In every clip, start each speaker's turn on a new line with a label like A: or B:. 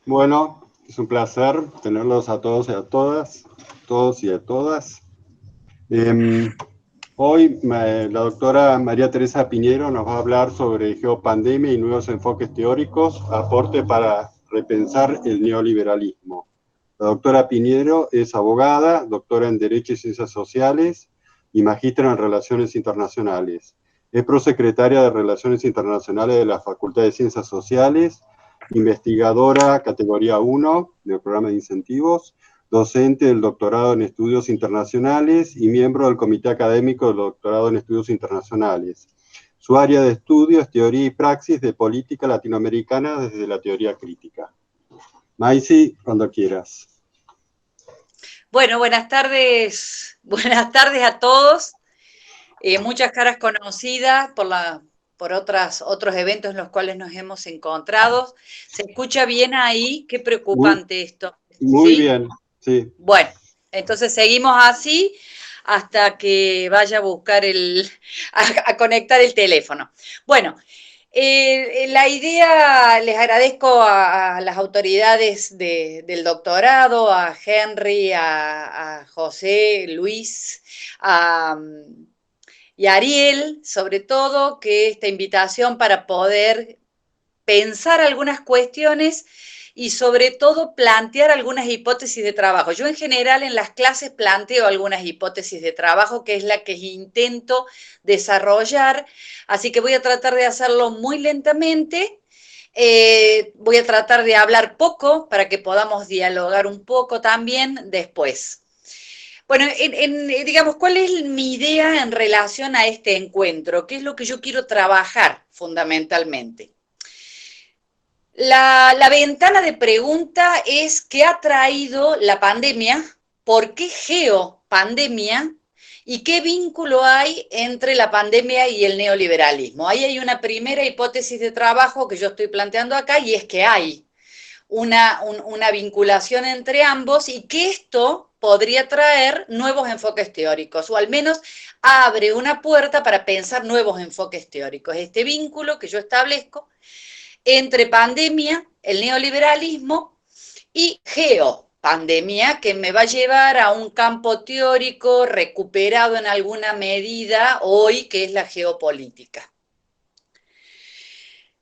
A: Bueno, es un placer tenerlos a todos y a todas, todos y a todas. Hoy la doctora María Teresa Piñero nos va a hablar sobre geopandemia y nuevos enfoques teóricos, aporte para repensar el neoliberalismo. La doctora Piñero es abogada, doctora en Derecho y Ciencias Sociales y magíster en Relaciones Internacionales. Es prosecretaria de Relaciones Internacionales de la Facultad de Ciencias Sociales, investigadora categoría 1 del programa de incentivos, docente del doctorado en estudios internacionales y miembro del comité académico del doctorado en estudios internacionales. Su área de estudio es teoría y praxis de política latinoamericana desde la teoría crítica. Maisy, cuando quieras.
B: Bueno, buenas tardes a todos. Muchas caras conocidas por otros eventos en los cuales nos hemos encontrado. ¿Se escucha bien ahí? Qué
A: Muy,
B: preocupante esto,
A: muy
B: ¿sí?
A: bien, sí.
B: Bueno, entonces seguimos así hasta que vaya a buscar a conectar el teléfono. Bueno, la idea, les agradezco a las autoridades del doctorado, a Henry, a José, Luis, a, y a Ariel, sobre todo, que esta invitación para poder pensar algunas cuestiones y sobre todo plantear algunas hipótesis de trabajo. Yo en general en las clases planteo algunas hipótesis de trabajo, que es la que intento desarrollar, así que voy a tratar de hacerlo muy lentamente. Voy a tratar de hablar poco para que podamos dialogar un poco también después. Bueno, digamos, ¿cuál es mi idea en relación a este encuentro? ¿Qué es lo que yo quiero trabajar fundamentalmente? La ventana de pregunta es ¿qué ha traído la pandemia? ¿Por qué geopandemia? ¿Y qué vínculo hay entre la pandemia y el neoliberalismo? Ahí hay una primera hipótesis de trabajo que yo estoy planteando acá y es que hay una vinculación entre ambos y que esto podría traer nuevos enfoques teóricos, o al menos abre una puerta para pensar nuevos enfoques teóricos. Este vínculo que yo establezco entre pandemia, el neoliberalismo y geopandemia, que me va a llevar a un campo teórico recuperado en alguna medida hoy, que es la geopolítica.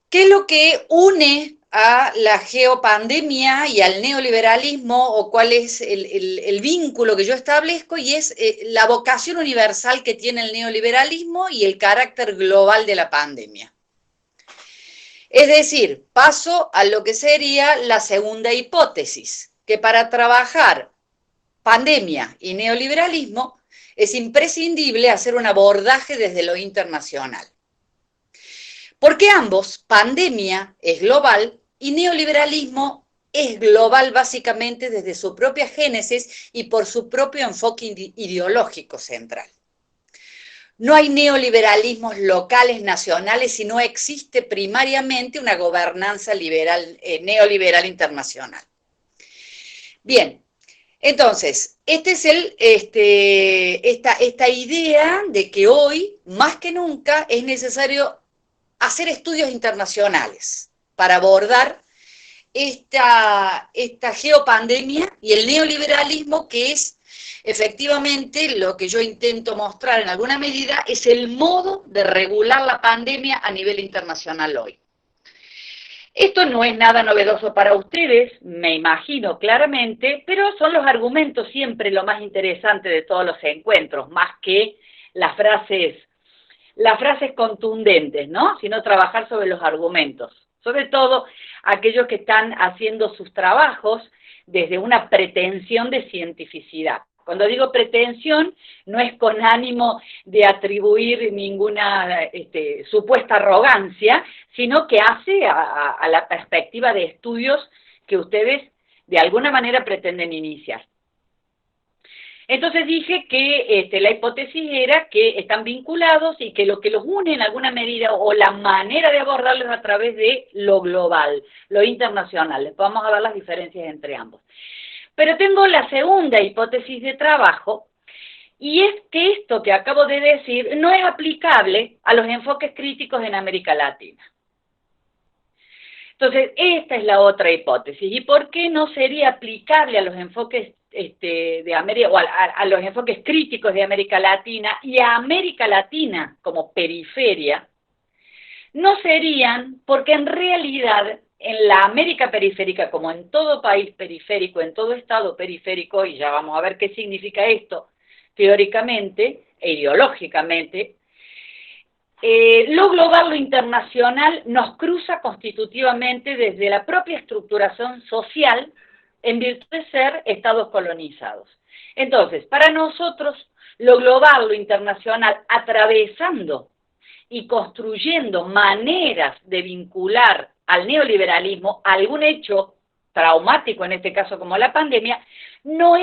B: ¿Qué es lo que une a la geopandemia y al neoliberalismo, o cuál es el vínculo que yo establezco? Y es la vocación universal que tiene el neoliberalismo y el carácter global de la pandemia. Es decir, paso a lo que sería la segunda hipótesis, que para trabajar pandemia y neoliberalismo es imprescindible hacer un abordaje desde lo internacional. Porque ambos, pandemia es global y neoliberalismo es global básicamente desde su propia génesis y por su propio enfoque ideológico central. No hay neoliberalismos locales, nacionales, sino existe primariamente una gobernanza liberal, neoliberal internacional. Bien, entonces, esta idea de que hoy, más que nunca, es necesario hacer estudios internacionales para abordar esta geopandemia y el neoliberalismo, que es efectivamente lo que yo intento mostrar en alguna medida, es el modo de regular la pandemia a nivel internacional hoy. Esto no es nada novedoso para ustedes, me imagino claramente, pero son los argumentos siempre lo más interesante de todos los encuentros, más que las frases contundentes, ¿no? Sino trabajar sobre los argumentos. Sobre todo aquellos que están haciendo sus trabajos desde una pretensión de cientificidad. Cuando digo pretensión, no es con ánimo de atribuir ninguna supuesta arrogancia, sino que hace a la perspectiva de estudios que ustedes de alguna manera pretenden iniciar. Entonces dije que la hipótesis era que están vinculados y que lo que los une en alguna medida, o la manera de abordarlos, a través de lo global, lo internacional. Después vamos a ver las diferencias entre ambos. Pero tengo la segunda hipótesis de trabajo, y es que esto que acabo de decir no es aplicable a los enfoques críticos en América Latina. Entonces, esta es la otra hipótesis. ¿Y por qué no sería aplicable a los enfoques de América, o a los enfoques críticos de América Latina y a América Latina como periferia? No serían, porque en realidad en la América periférica, como en todo país periférico, en todo estado periférico, y ya vamos a ver qué significa esto teóricamente e ideológicamente, lo global, lo internacional, nos cruza constitutivamente desde la propia estructuración social en virtud de ser estados colonizados. Entonces, para nosotros, lo global, lo internacional, atravesando y construyendo maneras de vincular al neoliberalismo a algún hecho traumático, en este caso como la pandemia, no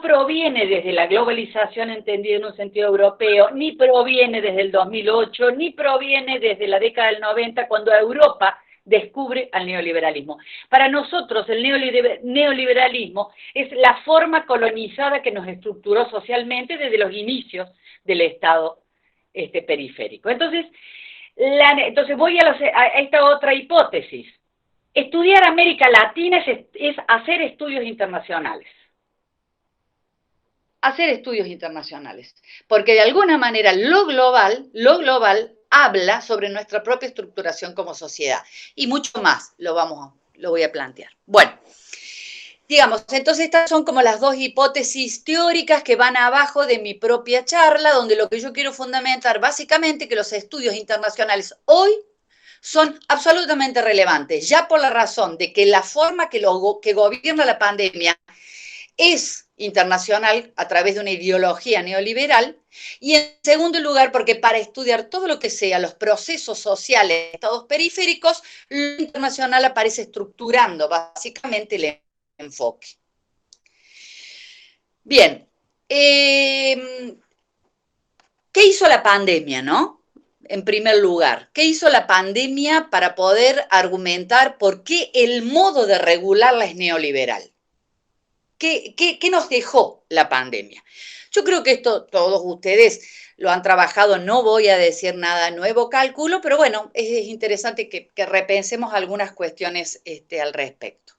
B: proviene desde la globalización entendida en un sentido europeo, ni proviene desde el 2008, ni proviene desde la década del 90, cuando Europa descubre al neoliberalismo. Para nosotros el neoliberalismo es la forma colonizada que nos estructuró socialmente desde los inicios del Estado periférico. Entonces voy a esta otra hipótesis. Estudiar América Latina es hacer estudios internacionales. Hacer estudios internacionales, porque de alguna manera lo global habla sobre nuestra propia estructuración como sociedad, y mucho más lo voy a plantear. Bueno, digamos, entonces estas son como las dos hipótesis teóricas que van abajo de mi propia charla, donde lo que yo quiero fundamentar básicamente que los estudios internacionales hoy son absolutamente relevantes, ya por la razón de que la forma que gobierna la pandemia es internacional a través de una ideología neoliberal, y en segundo lugar porque para estudiar todo lo que sea los procesos sociales de estados periféricos, lo internacional aparece estructurando básicamente el enfoque. Bien, ¿qué hizo la pandemia, no? En primer lugar, ¿qué hizo la pandemia para poder argumentar por qué el modo de regularla es neoliberal? ¿Qué nos dejó la pandemia? Yo creo que esto todos ustedes lo han trabajado, no voy a decir nada nuevo, cálculo, pero bueno, es interesante que repensemos algunas cuestiones al respecto.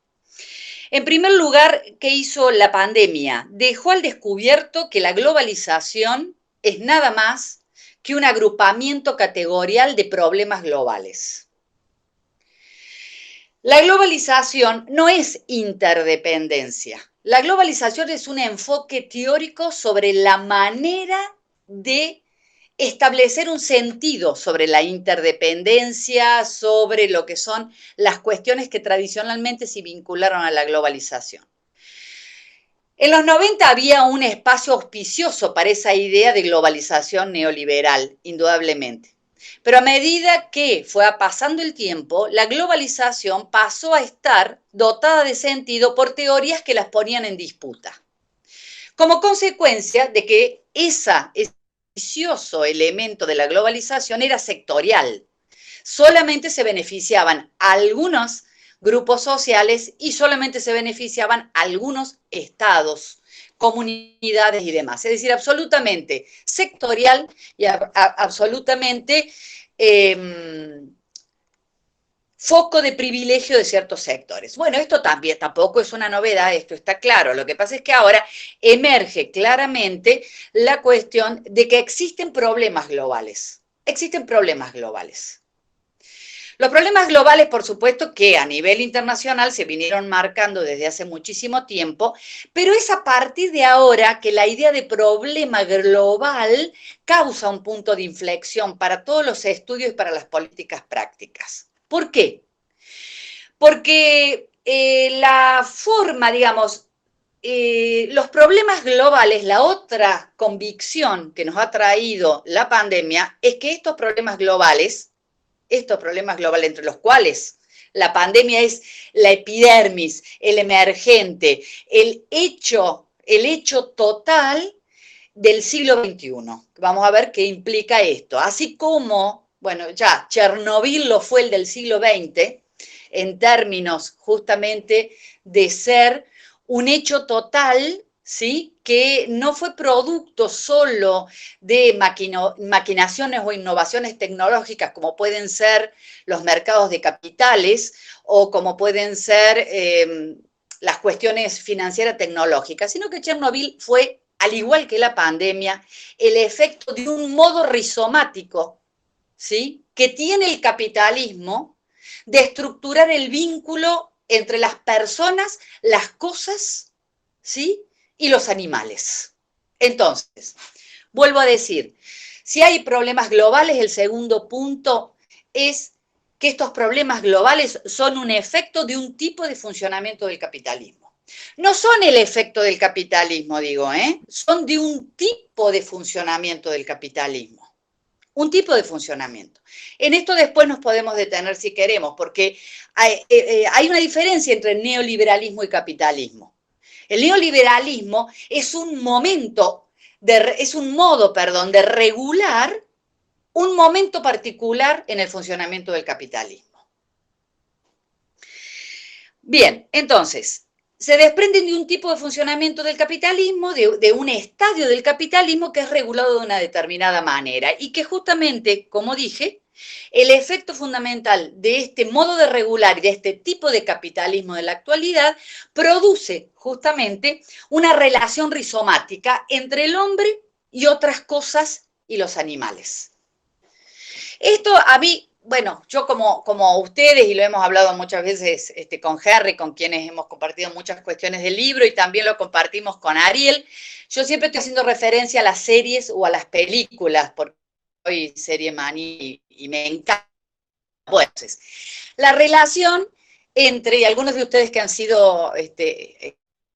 B: En primer lugar, ¿qué hizo la pandemia? Dejó al descubierto que la globalización es nada más que un agrupamiento categorial de problemas globales. La globalización no es interdependencia. La globalización es un enfoque teórico sobre la manera de establecer un sentido sobre la interdependencia, sobre lo que son las cuestiones que tradicionalmente se vincularon a la globalización. En los 90 había un espacio auspicioso para esa idea de globalización neoliberal, indudablemente. Pero a medida que fue pasando el tiempo, la globalización pasó a estar dotada de sentido por teorías que las ponían en disputa. Como consecuencia de que ese auspicioso elemento de la globalización era sectorial. Solamente se beneficiaban algunos grupos sociales y solamente se beneficiaban algunos estados, comunidades y demás. Es decir, absolutamente sectorial y absolutamente foco de privilegio de ciertos sectores. Bueno, esto también tampoco es una novedad, esto está claro. Lo que pasa es que ahora emerge claramente la cuestión de que existen problemas globales. Existen problemas globales. Los problemas globales, por supuesto, que a nivel internacional se vinieron marcando desde hace muchísimo tiempo, pero es a partir de ahora que la idea de problema global causa un punto de inflexión para todos los estudios y para las políticas prácticas. ¿Por qué? Porque la forma, digamos, los problemas globales, la otra convicción que nos ha traído la pandemia es que estos problemas globales entre los cuales la pandemia es la epidermis, el emergente, el hecho total del siglo XXI. Vamos a ver qué implica esto. Así como, bueno, ya Chernobyl lo fue el del siglo XX, en términos justamente de ser un hecho total, ¿sí? Que no fue producto solo de maquinaciones o innovaciones tecnológicas como pueden ser los mercados de capitales o como pueden ser las cuestiones financieras tecnológicas, sino que Chernobyl fue, al igual que la pandemia, el efecto de un modo rizomático, ¿sí? Que tiene el capitalismo de estructurar el vínculo entre las personas, las cosas, ¿sí? Y los animales. Entonces, vuelvo a decir, si hay problemas globales, el segundo punto es que estos problemas globales son un efecto de un tipo de funcionamiento del capitalismo. No son el efecto del capitalismo, digo, son de un tipo de funcionamiento del capitalismo. Un tipo de funcionamiento. En esto después nos podemos detener si queremos, porque hay una diferencia entre neoliberalismo y capitalismo. El neoliberalismo es un modo, de regular un momento particular en el funcionamiento del capitalismo. Bien, entonces, se desprenden de un tipo de funcionamiento del capitalismo, de un estadio del capitalismo que es regulado de una determinada manera y que justamente, como dije, el efecto fundamental de este modo de regular y de este tipo de capitalismo de la actualidad produce justamente una relación rizomática entre el hombre y otras cosas y los animales. Esto a mí, bueno, yo como ustedes, y lo hemos hablado muchas veces con Harry, con quienes hemos compartido muchas cuestiones del libro, y también lo compartimos con Ariel, yo siempre estoy haciendo referencia a las series o a las películas, porque soy serie mani y me encanta. Bueno, entonces, la relación entre, y algunos de ustedes que han sido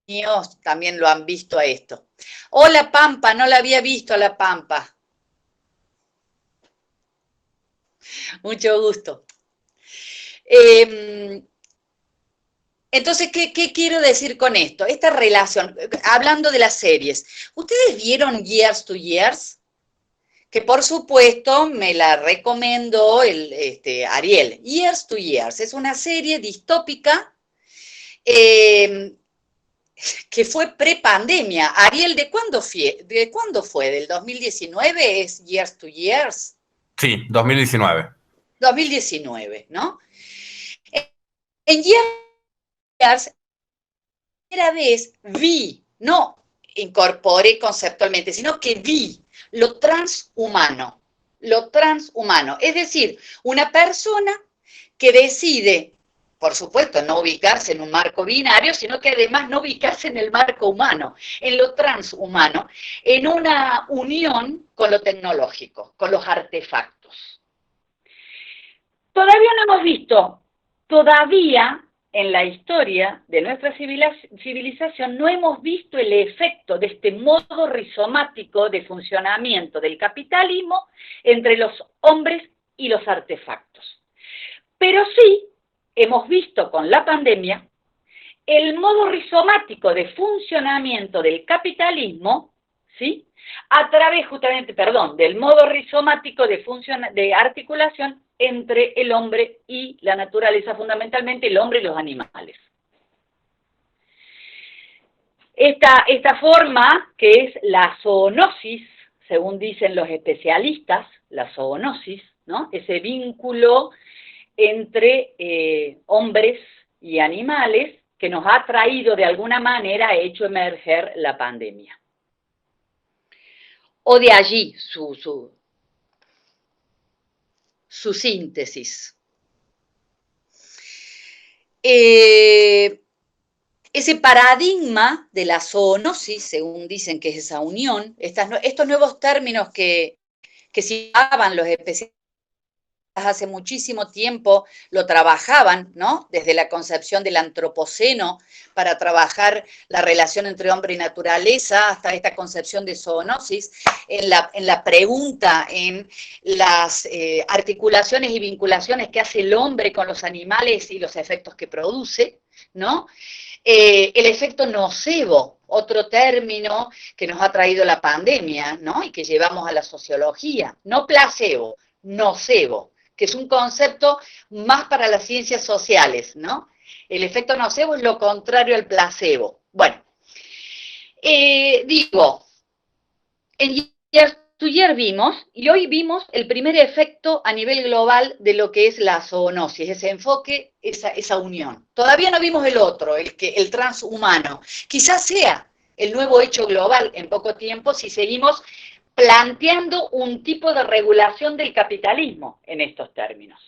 B: míos también lo han visto a esto. Hola Pampa, no la había visto a la Pampa. Mucho gusto. Entonces, ¿qué quiero decir con esto? Esta relación, hablando de las series, ¿ustedes vieron Years to Years? Que por supuesto me la recomendó Ariel. Years to Years es una serie distópica que fue pre-pandemia. Ariel, ¿de cuándo fue? ¿Del 2019 es Years to Years?
C: Sí, 2019.
B: 2019, ¿no? En Years, primera vez vi, no incorporé conceptualmente, sino que vi lo transhumano. Lo transhumano. Es decir, una persona que decide, por supuesto, no ubicarse en un marco binario, sino que además no ubicarse en el marco humano, en lo transhumano, en una unión con lo tecnológico, con los artefactos. Todavía no hemos visto, en la historia de nuestra civilización no hemos visto el efecto de este modo rizomático de funcionamiento del capitalismo entre los hombres y los artefactos. Pero sí hemos visto con la pandemia el modo rizomático de funcionamiento del capitalismo, ¿sí? A través justamente, del modo rizomático de articulación entre el hombre y la naturaleza, fundamentalmente el hombre y los animales. Esta forma, que es la zoonosis, según dicen los especialistas, la zoonosis, ¿no? Ese vínculo entre hombres y animales que nos ha traído de alguna manera, ha hecho emerger la pandemia. O de allí su síntesis. Ese paradigma de la zoonosis, según dicen que es esa unión, estos nuevos términos que citaban los especialistas hace muchísimo tiempo lo trabajaban, ¿no? Desde la concepción del antropoceno para trabajar la relación entre hombre y naturaleza hasta esta concepción de zoonosis, en la pregunta, en las articulaciones y vinculaciones que hace el hombre con los animales y los efectos que produce, ¿no? El efecto nocebo, otro término que nos ha traído la pandemia, ¿no? Y que llevamos a la sociología, no placebo, nocebo, que es un concepto más para las ciencias sociales, ¿no? El efecto nocebo es lo contrario al placebo. Bueno, Digo, en Year to Year vimos, y hoy vimos el primer efecto a nivel global de lo que es la zoonosis, ese enfoque, esa unión. Todavía no vimos el otro, el transhumano. Quizás sea el nuevo hecho global en poco tiempo si seguimos planteando un tipo de regulación del capitalismo en estos términos.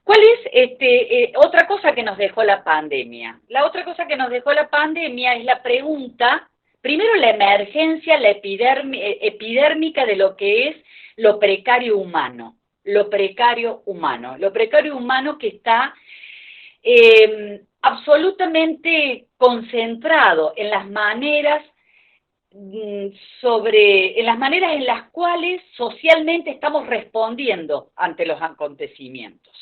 B: ¿Cuál es otra cosa que nos dejó la pandemia? La otra cosa que nos dejó la pandemia es la pregunta, primero la emergencia, la epidérmica de lo que es lo precario humano. Lo precario humano que está absolutamente concentrado en las maneras en las maneras en las cuales socialmente estamos respondiendo ante los acontecimientos.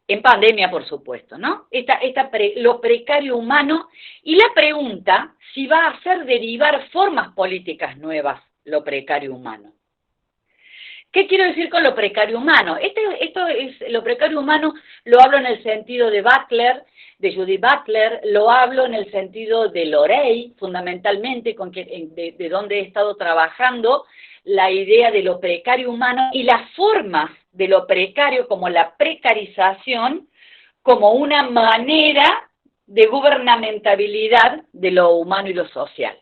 B: En pandemia, por supuesto, ¿no? Lo precario humano y la pregunta si va a hacer derivar formas políticas nuevas lo precario humano. ¿Qué quiero decir con lo precario humano? Lo precario humano lo hablo en el sentido de Butler, de Judith Butler, lo hablo en el sentido de Lorey, fundamentalmente, de donde he estado trabajando, la idea de lo precario humano y las formas de lo precario como la precarización, como una manera de gubernamentabilidad de lo humano y lo social.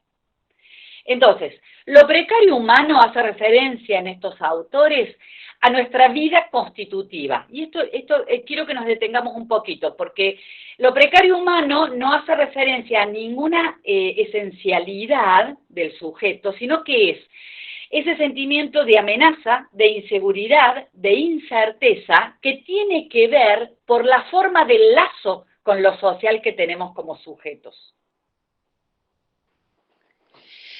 B: Entonces, lo precario humano hace referencia en estos autores a nuestra vida constitutiva. Y esto quiero que nos detengamos un poquito, porque lo precario humano no hace referencia a ninguna esencialidad del sujeto, sino que es ese sentimiento de amenaza, de inseguridad, de incerteza, que tiene que ver por la forma del lazo con lo social que tenemos como sujetos.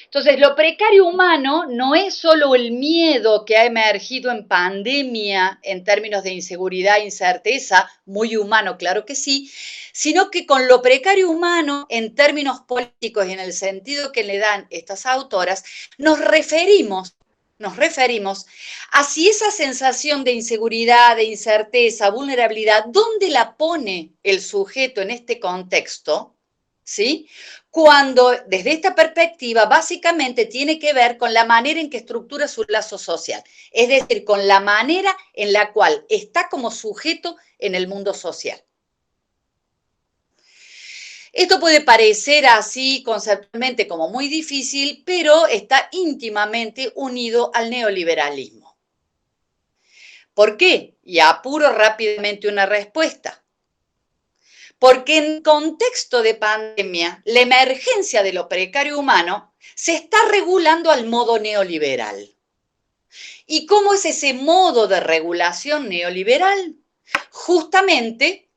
B: Entonces, lo precario humano no es solo el miedo que ha emergido en pandemia en términos de inseguridad e incerteza, muy humano, claro que sí, sino que con lo precario humano, en términos políticos y en el sentido que le dan estas autoras, nos referimos a si esa sensación de inseguridad, de incerteza, vulnerabilidad, ¿dónde la pone el sujeto en este contexto? ¿Sí? Cuando desde esta perspectiva básicamente tiene que ver con la manera en que estructura su lazo social, es decir, con la manera en la cual está como sujeto en el mundo social. Esto puede parecer así conceptualmente como muy difícil, pero está íntimamente unido al neoliberalismo. ¿Por qué? Y apuro rápidamente una respuesta. Porque en contexto de pandemia, la emergencia de lo precario humano se está regulando al modo neoliberal. ¿Y cómo es ese modo de regulación neoliberal? Justamente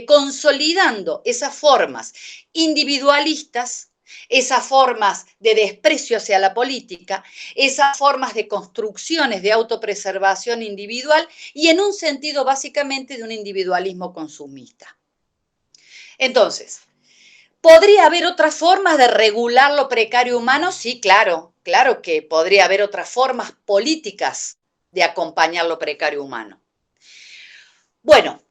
B: consolidando esas formas individualistas, esas formas de desprecio hacia la política, esas formas de construcciones de autopreservación individual y en un sentido básicamente de un individualismo consumista. Entonces, ¿podría haber otras formas de regular lo precario humano? Sí, claro que podría haber otras formas políticas de acompañar lo precario humano. Bueno,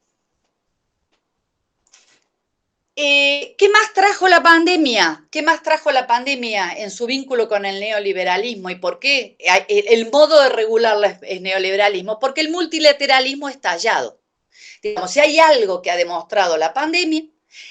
B: ¿qué más trajo la pandemia? ¿Qué más trajo la pandemia en su vínculo con el neoliberalismo? ¿Y por qué el modo de regular el neoliberalismo? Porque el multilateralismo es estallado. Digamos, si hay algo que ha demostrado la pandemia,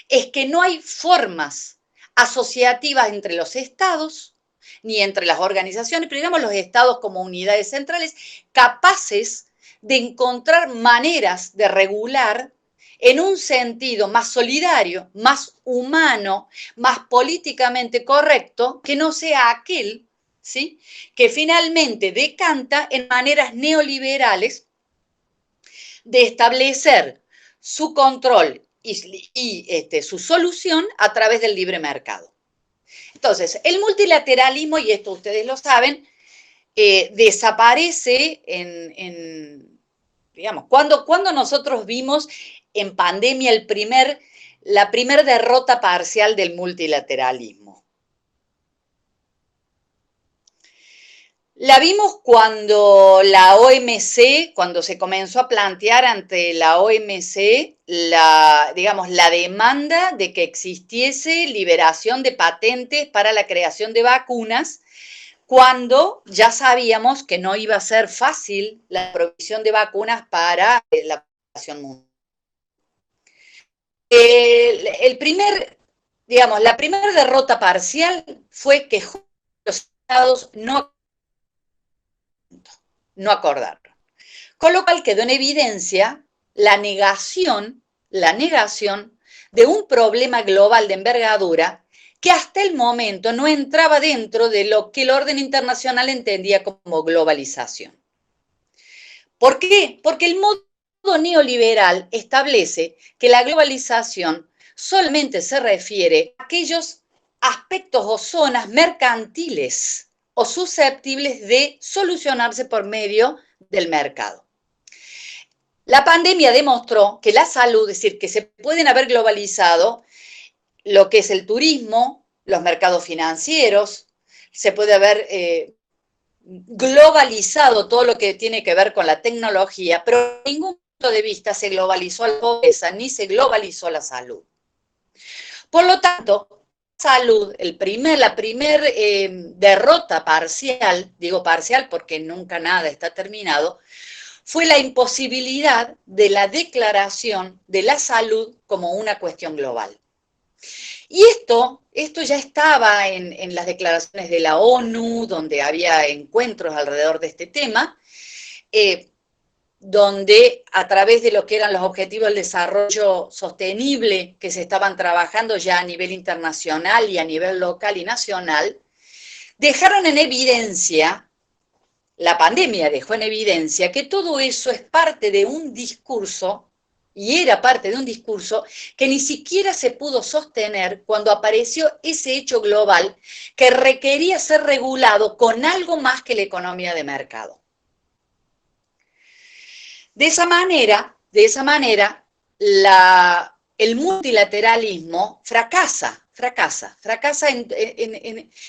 B: es que no hay formas asociativas entre los estados, ni entre las organizaciones, pero digamos los estados como unidades centrales, capaces de encontrar maneras de regular en un sentido más solidario, más humano, más políticamente correcto, que no sea aquel, ¿sí?, que finalmente decanta en maneras neoliberales de establecer su control y su solución a través del libre mercado. Entonces, el multilateralismo, y esto ustedes lo saben, desaparece digamos, cuando nosotros vimos en pandemia la primer derrota parcial del multilateralismo. La vimos cuando la OMC, cuando se comenzó a plantear ante la OMC digamos, la demanda de que existiese liberación de patentes para la creación de vacunas, cuando ya sabíamos que no iba a ser fácil la provisión de vacunas para la población mundial. La primera derrota parcial fue que los estados no acordaron. Con lo cual quedó en evidencia la negación de un problema global de envergadura que hasta el momento no entraba dentro de lo que el orden internacional entendía como globalización. ¿Por qué? Porque el modo neoliberal establece que la globalización solamente se refiere a aquellos aspectos o zonas mercantiles o susceptibles de solucionarse por medio del mercado. La pandemia demostró que la salud, es decir, que se pueden haber globalizado lo que es el turismo, los mercados financieros, se puede haber globalizado todo lo que tiene que ver con la tecnología, pero en ningún punto de vista se globalizó la pobreza ni se globalizó la salud. Por lo tanto, salud, la primera derrota parcial, digo parcial porque nunca nada está terminado, fue la imposibilidad de la declaración de la salud como una cuestión global. Y esto ya estaba en las declaraciones de la ONU, donde había encuentros alrededor de este tema, donde a través de lo que eran los objetivos del desarrollo sostenible que se estaban trabajando ya a nivel internacional y a nivel local y nacional, dejaron en evidencia, la pandemia dejó en evidencia que todo eso es parte de un discurso, y era parte de un discurso que ni siquiera se pudo sostener cuando apareció ese hecho global que requería ser regulado con algo más que la economía de mercado. De esa manera, el multilateralismo fracasa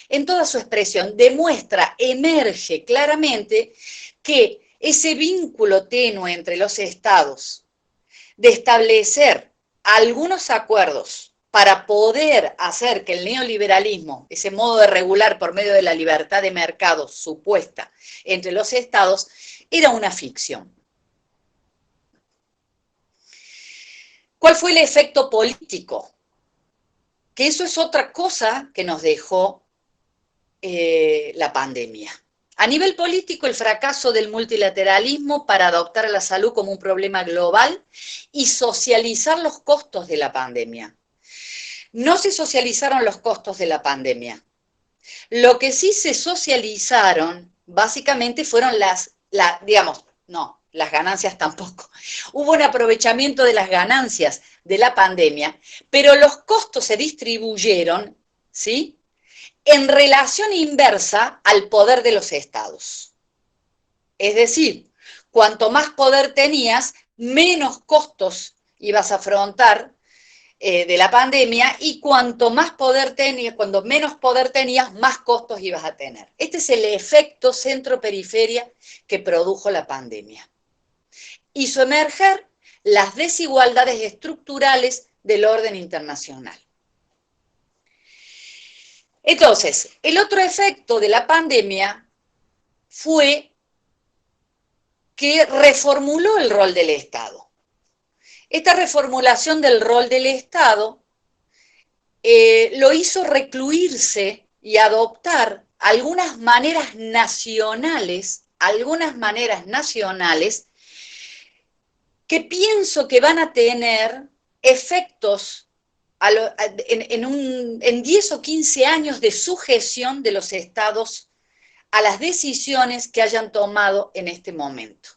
B: en toda su expresión, emerge claramente que ese vínculo tenue entre los estados de establecer algunos acuerdos para poder hacer que el neoliberalismo, ese modo de regular por medio de la libertad de mercado supuesta entre los estados, era una ficción. ¿Cuál fue el efecto político? Que eso es otra cosa que nos dejó la pandemia. A nivel político, el fracaso del multilateralismo para adoptar a la salud como un problema global y socializar los costos de la pandemia. No se socializaron los costos de la pandemia. Lo que sí se socializaron, básicamente, fueron las ganancias tampoco. Hubo un aprovechamiento de las ganancias de la pandemia, pero los costos se distribuyeron, ¿sí?, en relación inversa al poder de los estados. Es decir, cuanto más poder tenías, menos costos ibas a afrontar de la pandemia, y cuanto menos poder tenías, más costos ibas a tener. Este es el efecto centro-periferia que produjo la pandemia. Hizo emerger las desigualdades estructurales del orden internacional. Entonces, el otro efecto de la pandemia fue que reformuló el rol del Estado. Esta reformulación del rol del Estado lo hizo recluirse y adoptar algunas maneras nacionales que pienso que van a tener efectos en 10 o 15 años de sujeción de los estados a las decisiones que hayan tomado en este momento.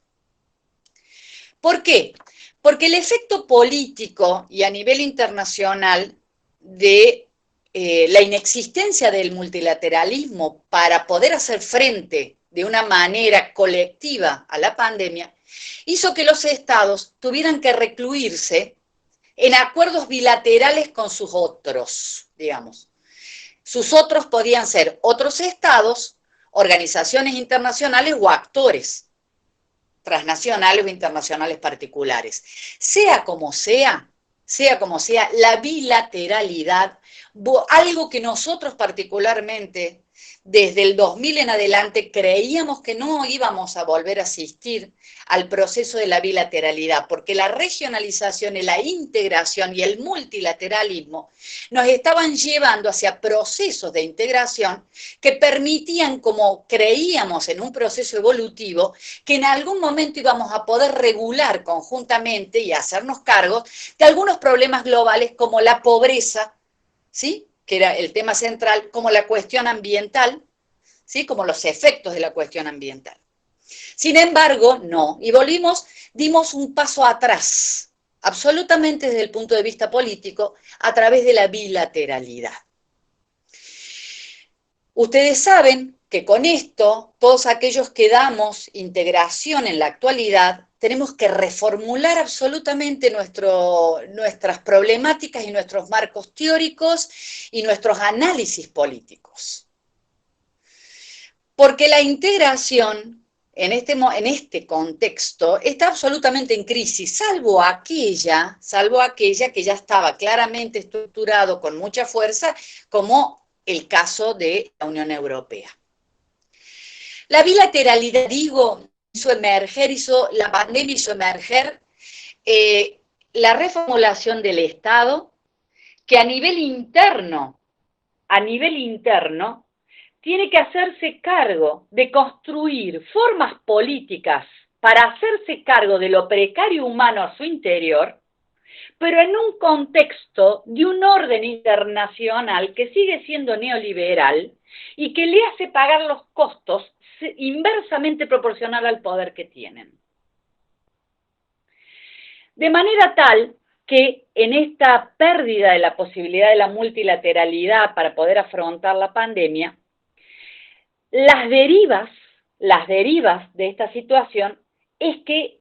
B: ¿Por qué? Porque el efecto político y a nivel internacional de la inexistencia del multilateralismo para poder hacer frente de una manera colectiva a la pandemia hizo que los estados tuvieran que recluirse en acuerdos bilaterales con sus otros, digamos. Sus otros podían ser otros estados organizaciones internacionales o actores transnacionales o internacionales particulares. Sea como sea, la bilateralidad, algo que nosotros particularmente desde el 2000 en adelante creíamos que no íbamos a volver a asistir al proceso de la bilateralidad, porque la regionalización y la integración y el multilateralismo nos estaban llevando hacia procesos de integración que permitían, como creíamos en un proceso evolutivo, que en algún momento íbamos a poder regular conjuntamente y hacernos cargo de algunos problemas globales como la pobreza, ¿sí?, que era el tema central, como la cuestión ambiental, ¿sí?, como los efectos de la cuestión ambiental. Sin embargo, no, y dimos un paso atrás, absolutamente desde el punto de vista político, a través de la bilateralidad. Ustedes saben que con esto, todos aquellos que damos integración en la actualidad, tenemos que reformular absolutamente nuestras problemáticas y nuestros marcos teóricos y nuestros análisis políticos. Porque la integración en este contexto está absolutamente en crisis, salvo aquella que ya estaba claramente estructurado con mucha fuerza, como el caso de la Unión Europea. La bilateralidad, digo, la pandemia hizo emerger la reformulación del Estado, que a nivel interno, tiene que hacerse cargo de construir formas políticas para hacerse cargo de lo precario humano a su interior, pero en un contexto de un orden internacional que sigue siendo neoliberal y que le hace pagar los costos inversamente proporcional al poder que tienen. De manera tal que en esta pérdida de la posibilidad de la multilateralidad para poder afrontar la pandemia, las derivas de esta situación es que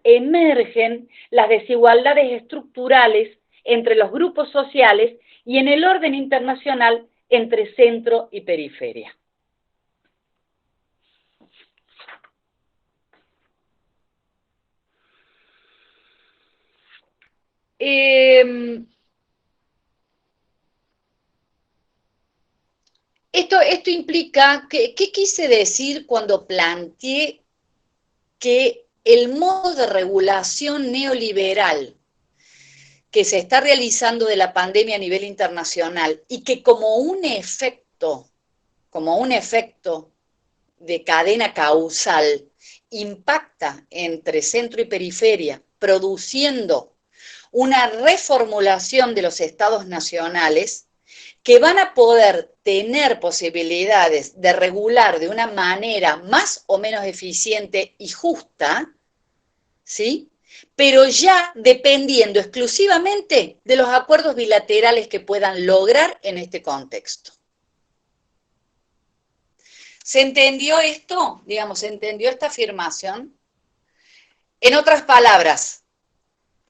B: emergen las desigualdades estructurales entre los grupos sociales y en el orden internacional entre centro y periferia. Esto implica, ¿qué quise decir cuando planteé que el modo de regulación neoliberal que se está realizando de la pandemia a nivel internacional y que como un efecto de cadena causal impacta entre centro y periferia, produciendo una reformulación de los estados nacionales que van a poder tener posibilidades de regular de una manera más o menos eficiente y justa, ¿sí?, pero ya dependiendo exclusivamente de los acuerdos bilaterales que puedan lograr en este contexto. ¿Se entendió esto? Digamos, ¿se entendió esta afirmación? En otras palabras,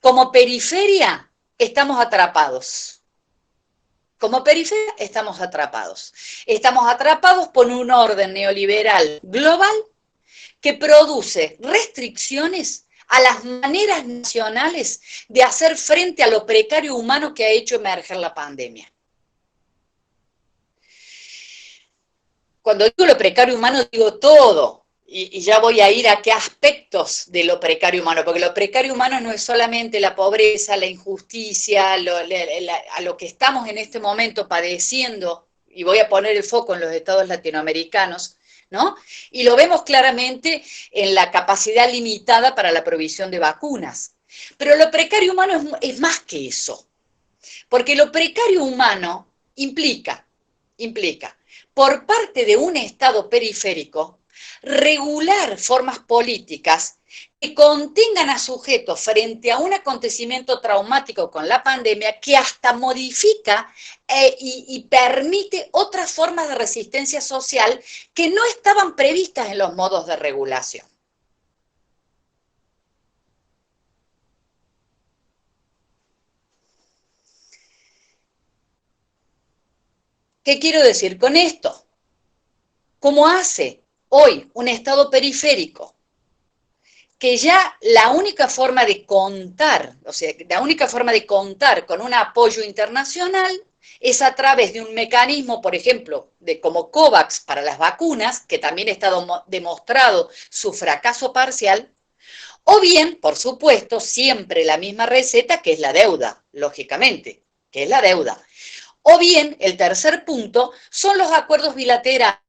B: como periferia estamos atrapados. Como periferia estamos atrapados. Estamos atrapados por un orden neoliberal global que produce restricciones a las maneras nacionales de hacer frente a lo precario humano que ha hecho emerger la pandemia. Cuando digo lo precario humano, digo todo, y ya voy a ir a qué aspectos de lo precario humano, porque lo precario humano no es solamente la pobreza, la injusticia, a lo que estamos en este momento padeciendo, y voy a poner el foco en los estados latinoamericanos, ¿no? Y lo vemos claramente en la capacidad limitada para la provisión de vacunas. Pero lo precario humano es más que eso, porque lo precario humano implica, por parte de un Estado periférico, regular formas políticas que contengan a sujetos frente a un acontecimiento traumático con la pandemia que hasta modifica y permite otras formas de resistencia social que no estaban previstas en los modos de regulación. ¿Qué quiero decir con esto? como hace hoy un Estado periférico, que ya la única forma de contar, o sea, la única forma de contar con un apoyo internacional es a través de un mecanismo, por ejemplo, como COVAX para las vacunas, que también está demostrado su fracaso parcial, o bien, por supuesto, siempre la misma receta, que es la deuda, lógicamente, que es la deuda. O bien, el tercer punto, son los acuerdos bilaterales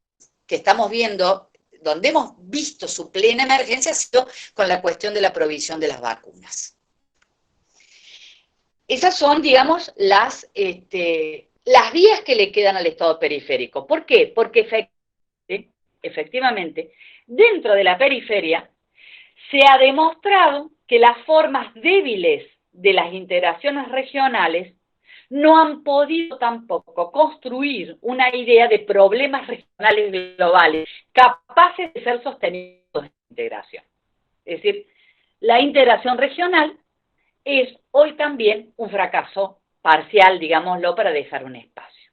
B: que estamos viendo, donde hemos visto su plena emergencia, ha sido con la cuestión de la provisión de las vacunas. Esas son, digamos, las vías que le quedan al Estado periférico. ¿Por qué? Porque efectivamente, dentro de la periferia, se ha demostrado que las formas débiles de las integraciones regionales no han podido tampoco construir una idea de problemas regionales globales capaces de ser sostenidos en integración. Es decir, la integración regional es hoy también un fracaso parcial, digámoslo, para dejar un espacio.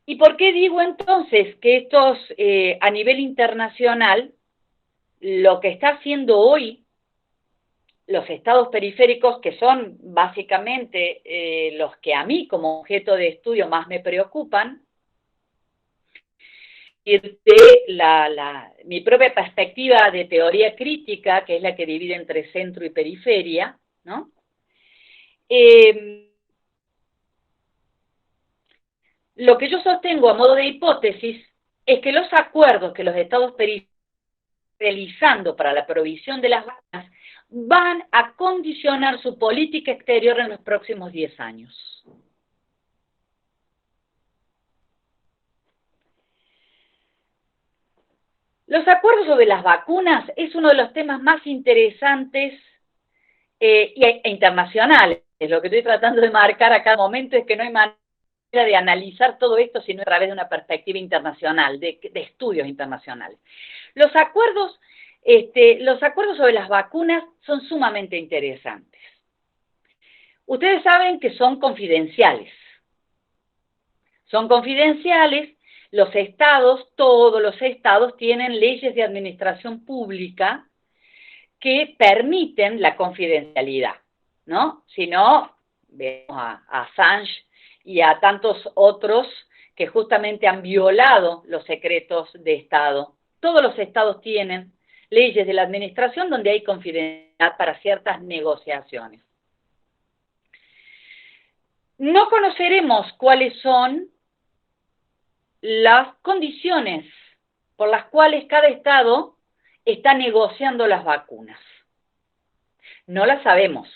B: ¿Y por qué digo entonces que estos, a nivel internacional, lo que está haciendo hoy los estados periféricos, que son básicamente los que a mí como objeto de estudio más me preocupan, y de mi propia perspectiva de teoría crítica, que es la que divide entre centro y periferia, ¿no? Lo que yo sostengo a modo de hipótesis es que los acuerdos que los estados periféricos realizando para la provisión de las vacunas van a condicionar su política exterior en los próximos 10 años. Los acuerdos sobre las vacunas es uno de los temas más interesantes e internacionales. Lo que estoy tratando de marcar a cada momento es que no hay manera de analizar todo esto sino a través de una perspectiva internacional, de estudios internacionales. Los acuerdos sobre las vacunas son sumamente interesantes. Ustedes saben que son confidenciales. Son confidenciales, los estados, todos los estados tienen leyes de administración pública que permiten la confidencialidad, ¿no? Si no, vemos a Assange y a tantos otros que justamente han violado los secretos de Estado. Todos los estados tienen leyes de la administración donde hay confidencialidad para ciertas negociaciones. No conoceremos cuáles son las condiciones por las cuales cada estado está negociando las vacunas. No las sabemos,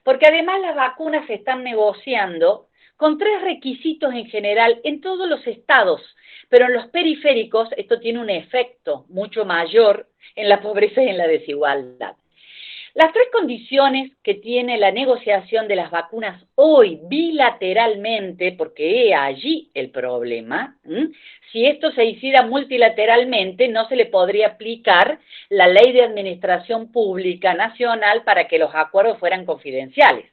B: porque además las vacunas se están negociando con 3 requisitos en general en todos los estados, pero en los periféricos esto tiene un efecto mucho mayor en la pobreza y en la desigualdad. Las 3 condiciones que tiene la negociación de las vacunas hoy bilateralmente, porque es allí el problema, si esto se hiciera multilateralmente no se le podría aplicar la Ley de Administración Pública Nacional para que los acuerdos fueran confidenciales.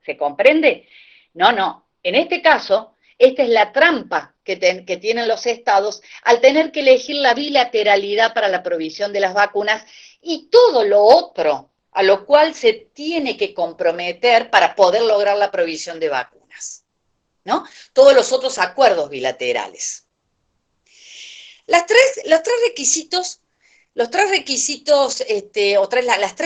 B: ¿Se comprende? No. En este caso, esta es la trampa que tienen los estados al tener que elegir la bilateralidad para la provisión de las vacunas y todo lo otro a lo cual se tiene que comprometer para poder lograr la provisión de vacunas, ¿no? Todos los otros acuerdos bilaterales. Las tres requisitos, las 3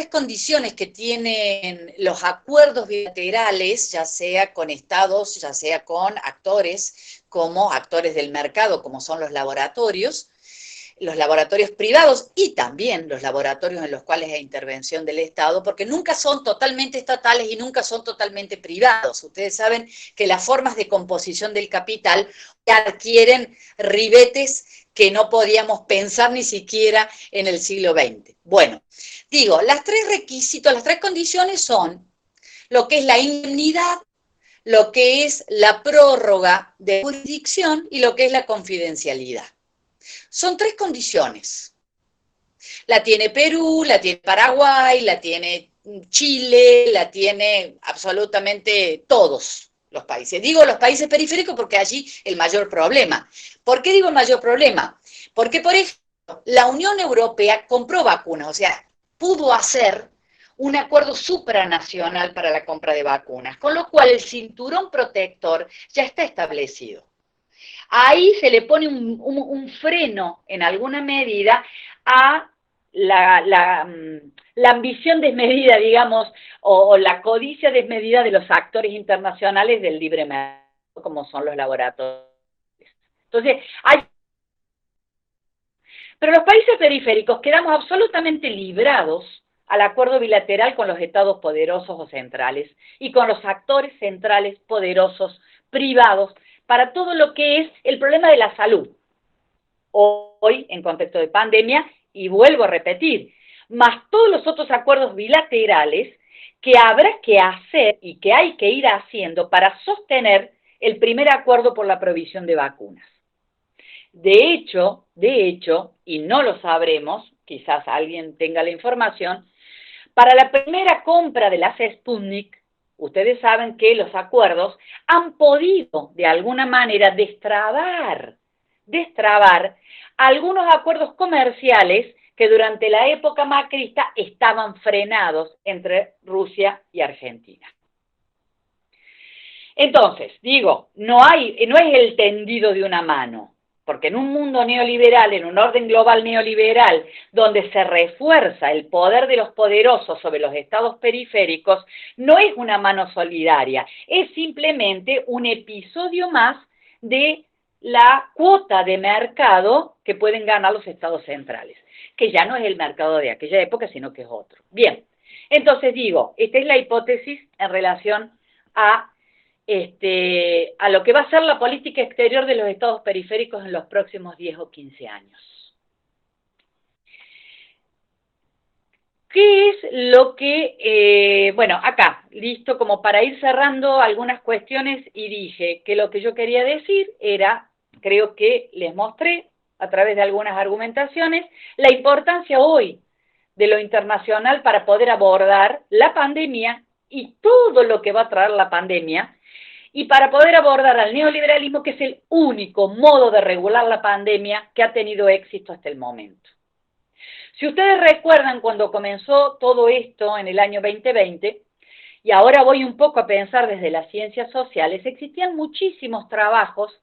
B: condiciones que tienen los acuerdos bilaterales, ya sea con estados, ya sea con actores, como actores del mercado, como son los laboratorios privados y también los laboratorios en los cuales hay intervención del Estado, porque nunca son totalmente estatales y nunca son totalmente privados. Ustedes saben que las formas de composición del capital adquieren ribetes que no podíamos pensar ni siquiera en el siglo XX. Bueno, digo, las 3 requisitos, las 3 condiciones son lo que es la indemnidad, lo que es la prórroga de jurisdicción y lo que es la confidencialidad. Son 3 condiciones. La tiene Perú, la tiene Paraguay, la tiene Chile, la tiene absolutamente todos, los países. Digo los países periféricos porque allí el mayor problema. ¿Por qué digo el mayor problema? Porque, por ejemplo, la Unión Europea compró vacunas, o sea, pudo hacer un acuerdo supranacional para la compra de vacunas, con lo cual el cinturón protector ya está establecido. Ahí se le pone un freno, en alguna medida, a la ambición desmedida, digamos, o la codicia desmedida de los actores internacionales del libre mercado, como son los laboratorios. Entonces, pero los países periféricos quedamos absolutamente librados al acuerdo bilateral con los estados poderosos o centrales y con los actores centrales poderosos privados para todo lo que es el problema de la salud. Hoy, en contexto de pandemia, y vuelvo a repetir, más todos los otros acuerdos bilaterales que habrá que hacer y que hay que ir haciendo para sostener el primer acuerdo por la provisión de vacunas. De hecho, y no lo sabremos, quizás alguien tenga la información, para la primera compra de las Sputnik, ustedes saben que los acuerdos han podido, de alguna manera, destrabar algunos acuerdos comerciales que durante la época macrista estaban frenados entre Rusia y Argentina. Entonces, digo, no es el tendido de una mano, porque en un mundo neoliberal, en un orden global neoliberal, donde se refuerza el poder de los poderosos sobre los estados periféricos, no es una mano solidaria, es simplemente un episodio más de la cuota de mercado que pueden ganar los estados centrales, que ya no es el mercado de aquella época, sino que es otro. Bien, entonces digo, esta es la hipótesis en relación a lo que va a ser la política exterior de los estados periféricos en los próximos 10 o 15 años. ¿Qué es lo que, bueno, acá, listo, como para ir cerrando algunas cuestiones, y dije que lo que yo quería decir era, creo que les mostré a través de algunas argumentaciones, la importancia hoy de lo internacional para poder abordar la pandemia y todo lo que va a traer la pandemia, y para poder abordar al neoliberalismo, que es el único modo de regular la pandemia que ha tenido éxito hasta el momento. Si ustedes recuerdan cuando comenzó todo esto en el año 2020, y ahora voy un poco a pensar desde las ciencias sociales, existían muchísimos trabajos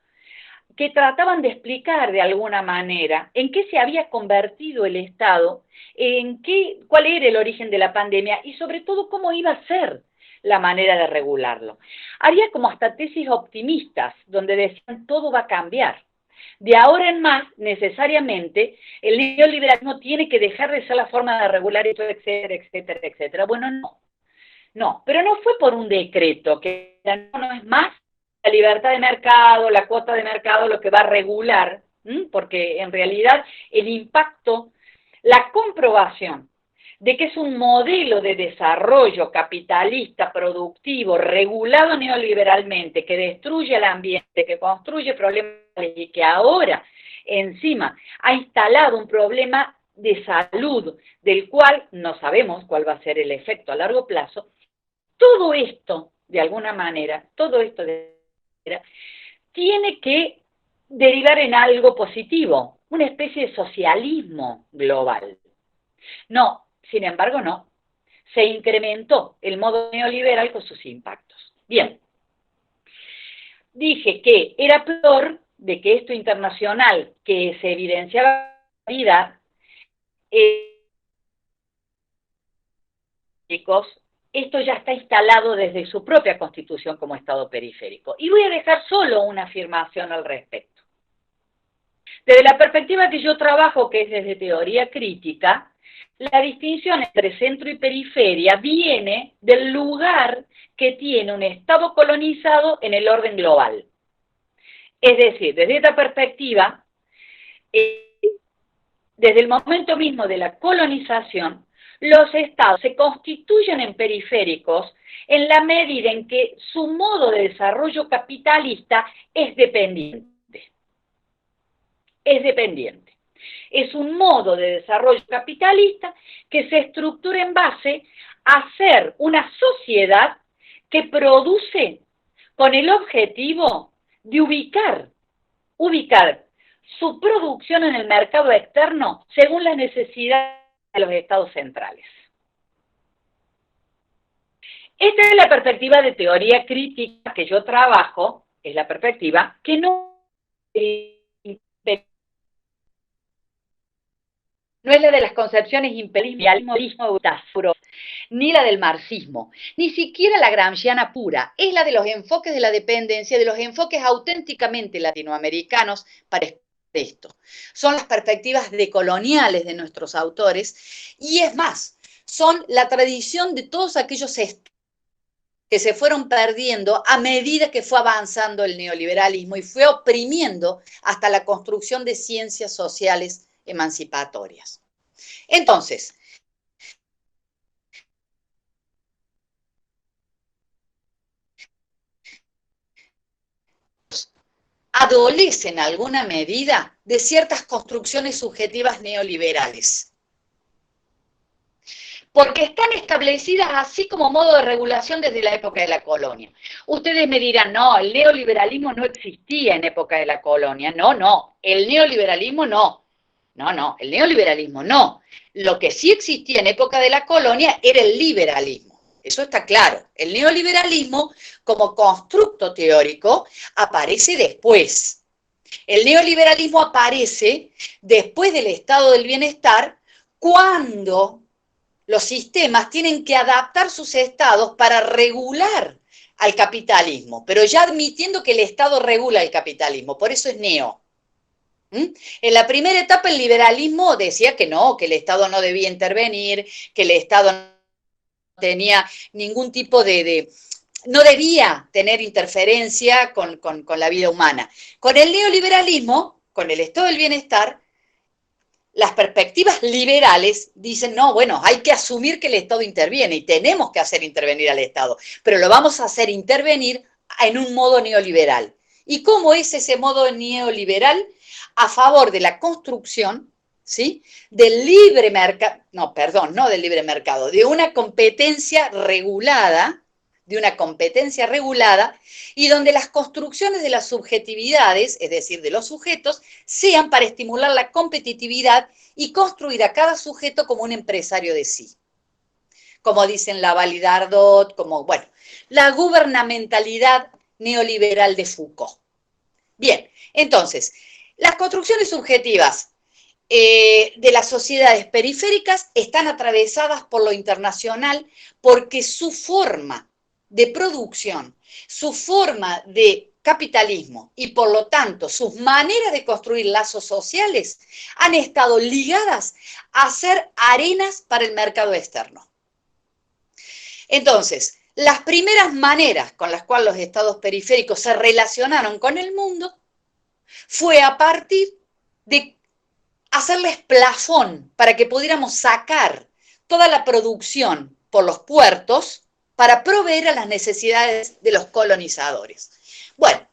B: que trataban de explicar de alguna manera en qué se había convertido el Estado, cuál era el origen de la pandemia y sobre todo cómo iba a ser la manera de regularlo. Había como hasta tesis optimistas donde decían todo va a cambiar. De ahora en más, necesariamente, el neoliberalismo tiene que dejar de ser la forma de regular esto, etcétera, etcétera, etcétera. Bueno, no, pero no fue por un decreto, que no es más la libertad de mercado, la cuota de mercado lo que va a regular, porque en realidad el impacto, la comprobación de que es un modelo de desarrollo capitalista, productivo, regulado neoliberalmente, que destruye el ambiente, que construye problemas y que ahora encima ha instalado un problema de salud, del cual no sabemos cuál va a ser el efecto a largo plazo. Todo esto, de alguna manera, tiene que derivar en algo positivo, una especie de socialismo global. No, sin embargo, no. Se incrementó el modo neoliberal con sus impactos. Bien. Dije que era peor de que esto internacional que se evidenciaba en la vida, esto ya está instalado desde su propia constitución como Estado periférico. Y voy a dejar solo una afirmación al respecto. Desde la perspectiva que yo trabajo, que es desde teoría crítica, la distinción entre centro y periferia viene del lugar que tiene un Estado colonizado en el orden global. Es decir, desde esta perspectiva, desde el momento mismo de la colonización, los estados se constituyen en periféricos en la medida en que su modo de desarrollo capitalista es dependiente. Es dependiente. Es un modo de desarrollo capitalista que se estructura en base a ser una sociedad que produce con el objetivo de ubicar su producción en el mercado externo según las necesidades de los estados centrales. Esta es la perspectiva de teoría crítica que yo trabajo, es la perspectiva que no es la de las concepciones imperialismo, ni la del marxismo, ni siquiera la gramsciana pura, es la de los enfoques de la dependencia, de los enfoques auténticamente latinoamericanos para esto. Son las perspectivas decoloniales de nuestros autores y es más, son la tradición de todos aquellos que se fueron perdiendo a medida que fue avanzando el neoliberalismo y fue oprimiendo hasta la construcción de ciencias sociales emancipatorias. Entonces, adolece en alguna medida de ciertas construcciones subjetivas neoliberales, porque están establecidas así como modo de regulación desde la época de la colonia. Ustedes me dirán, no, el neoliberalismo no existía en época de la colonia. No, el neoliberalismo no. No, el neoliberalismo no. Lo que sí existía en época de la colonia era el liberalismo. Eso está claro. El neoliberalismo, como constructo teórico, aparece después. El neoliberalismo aparece después del estado del bienestar, cuando los sistemas tienen que adaptar sus estados para regular al capitalismo, pero ya admitiendo que el Estado regula el capitalismo, por eso es neo. En la primera etapa el liberalismo decía que no, que el Estado no debía intervenir, que el Estado no tenía ningún tipo no debía tener interferencia con la vida humana. Con el neoliberalismo, con el estado del bienestar, las perspectivas liberales dicen, no, bueno, hay que asumir que el Estado interviene y tenemos que hacer intervenir al Estado, pero lo vamos a hacer intervenir en un modo neoliberal. ¿Y cómo es ese modo neoliberal? A favor de la construcción, ¿sí?, del libre mercado, no del libre mercado, de una competencia regulada, y donde las construcciones de las subjetividades, es decir, de los sujetos, sean para estimular la competitividad y construir a cada sujeto como un empresario de sí. Como dicen Laval y Dardot, la gubernamentalidad neoliberal de Foucault. Bien, entonces, las construcciones subjetivas de las sociedades periféricas están atravesadas por lo internacional porque su forma de producción, su forma de capitalismo y por lo tanto sus maneras de construir lazos sociales han estado ligadas a ser arenas para el mercado externo. Entonces, las primeras maneras con las cuales los estados periféricos se relacionaron con el mundo fue a partir de hacerles plafón para que pudiéramos sacar toda la producción por los puertos para proveer a las necesidades de los colonizadores. Bueno,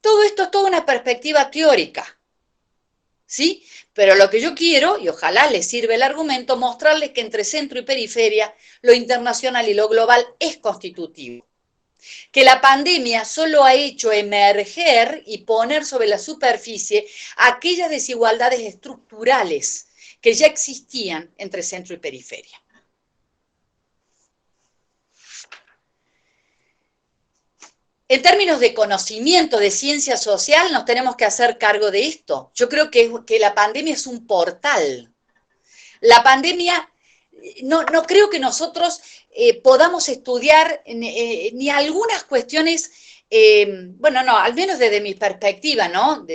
B: todo esto es toda una perspectiva teórica, ¿sí? Pero lo que yo quiero, y ojalá les sirva el argumento, mostrarles que entre centro y periferia, lo internacional y lo global es constitutivo. Que la pandemia solo ha hecho emerger y poner sobre la superficie aquellas desigualdades estructurales que ya existían entre centro y periferia. En términos de conocimiento de ciencia social, nos tenemos que hacer cargo de esto. Yo creo que la pandemia es un portal. La pandemia, no creo que nosotros podamos estudiar ni algunas cuestiones, al menos desde mi perspectiva, ¿no?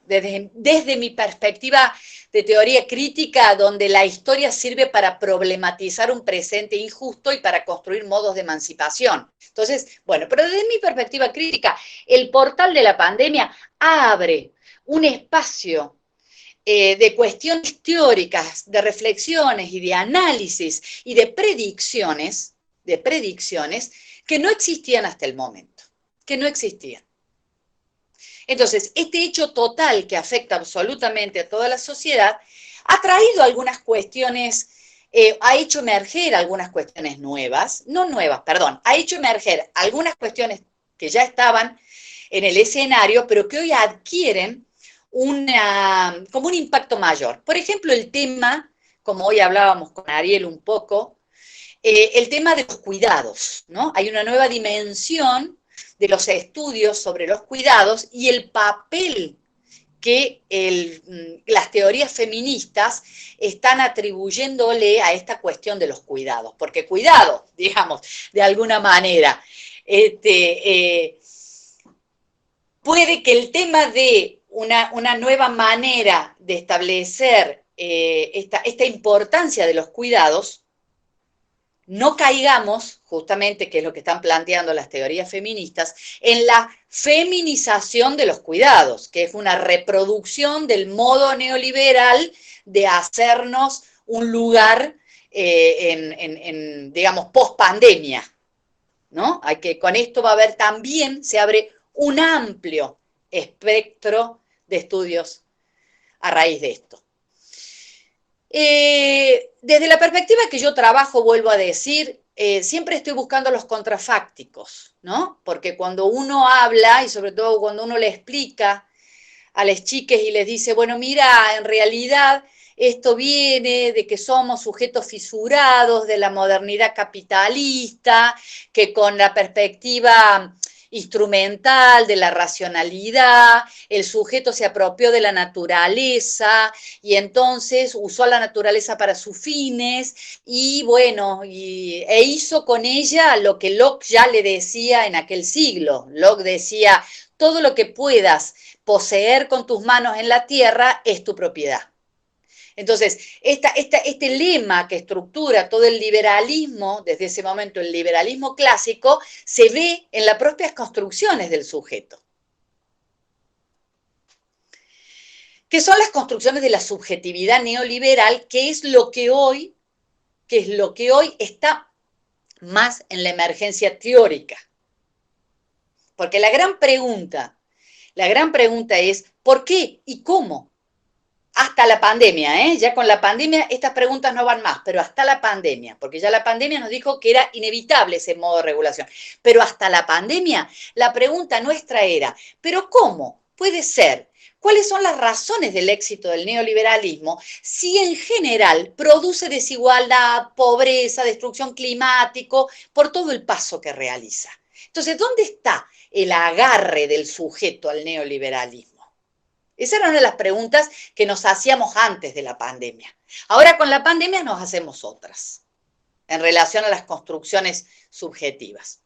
B: Desde mi perspectiva de teoría crítica, donde la historia sirve para problematizar un presente injusto y para construir modos de emancipación. Entonces, pero desde mi perspectiva crítica, el portal de la pandemia abre un espacio de cuestiones teóricas, de reflexiones y de análisis y de predicciones que no existían hasta el momento, que no existían. Entonces, este hecho total que afecta absolutamente a toda la sociedad ha traído algunas cuestiones, ha hecho emerger algunas cuestiones nuevas, ha hecho emerger algunas cuestiones que ya estaban en el escenario, pero que hoy adquieren como un impacto mayor. Por ejemplo, el tema, como hoy hablábamos con Ariel un poco, el tema de los cuidados, ¿no? Hay una nueva dimensión de los estudios sobre los cuidados y el papel que las teorías feministas están atribuyéndole a esta cuestión de los cuidados, porque cuidado, digamos, de alguna manera, puede que el tema de una nueva manera de establecer esta importancia de los cuidados, no caigamos, justamente, que es lo que están planteando las teorías feministas, en la feminización de los cuidados, que es una reproducción del modo neoliberal de hacernos un lugar, digamos, post-pandemia, ¿no? Con esto va a haber también, se abre un amplio espectro de estudios a raíz de esto. Desde la perspectiva que yo trabajo, vuelvo a decir, siempre estoy buscando los contrafácticos, ¿no? Porque cuando uno habla, y sobre todo cuando uno le explica a las chiques y les dice, bueno, mira, en realidad esto viene de que somos sujetos fisurados de la modernidad capitalista, que con la perspectiva instrumental de la racionalidad, el sujeto se apropió de la naturaleza y entonces usó a la naturaleza para sus fines y bueno, e hizo con ella lo que Locke ya le decía en aquel siglo. Locke decía, todo lo que puedas poseer con tus manos en la tierra es tu propiedad. Entonces, este lema que estructura todo el liberalismo, desde ese momento el liberalismo clásico, se ve en las propias construcciones del sujeto. Que son las construcciones de la subjetividad neoliberal, que es lo que hoy está más en la emergencia teórica. Porque la gran pregunta es, ¿por qué y cómo? Hasta la pandemia, ya con la pandemia estas preguntas no van más, pero hasta la pandemia, porque ya la pandemia nos dijo que era inevitable ese modo de regulación, pero hasta la pandemia la pregunta nuestra era, ¿pero cómo puede ser? ¿Cuáles son las razones del éxito del neoliberalismo si en general produce desigualdad, pobreza, destrucción climática, por todo el paso que realiza? Entonces, ¿dónde está el agarre del sujeto al neoliberalismo? Esa era una de las preguntas que nos hacíamos antes de la pandemia. Ahora con la pandemia nos hacemos otras en relación a las construcciones subjetivas.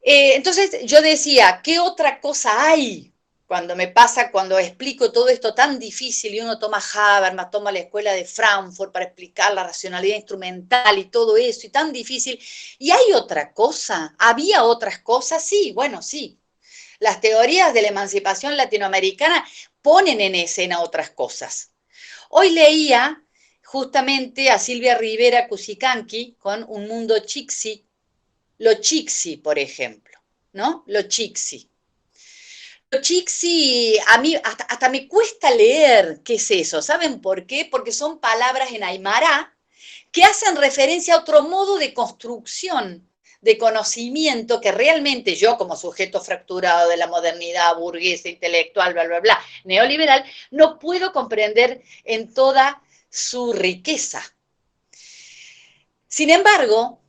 B: Entonces yo decía, ¿qué otra cosa hay cuando explico todo esto tan difícil y uno toma Habermas, toma la escuela de Frankfurt para explicar la racionalidad instrumental y todo eso, y tan difícil? ¿Y hay otra cosa? ¿Había otras cosas? Sí, bueno, sí. Las teorías de la emancipación latinoamericana ponen en escena otras cosas. Hoy leía justamente a Silvia Rivera Cusicanqui con Un mundo Chixi, lo Chixi, por ejemplo, ¿no? Lo Chixi. Lo Chixi, a mí hasta me cuesta leer qué es eso. ¿Saben por qué? Porque son palabras en aymara que hacen referencia a otro modo de construcción de conocimiento que realmente yo, como sujeto fracturado de la modernidad burguesa, intelectual, bla, bla, bla, neoliberal, no puedo comprender en toda su riqueza. Sin embargo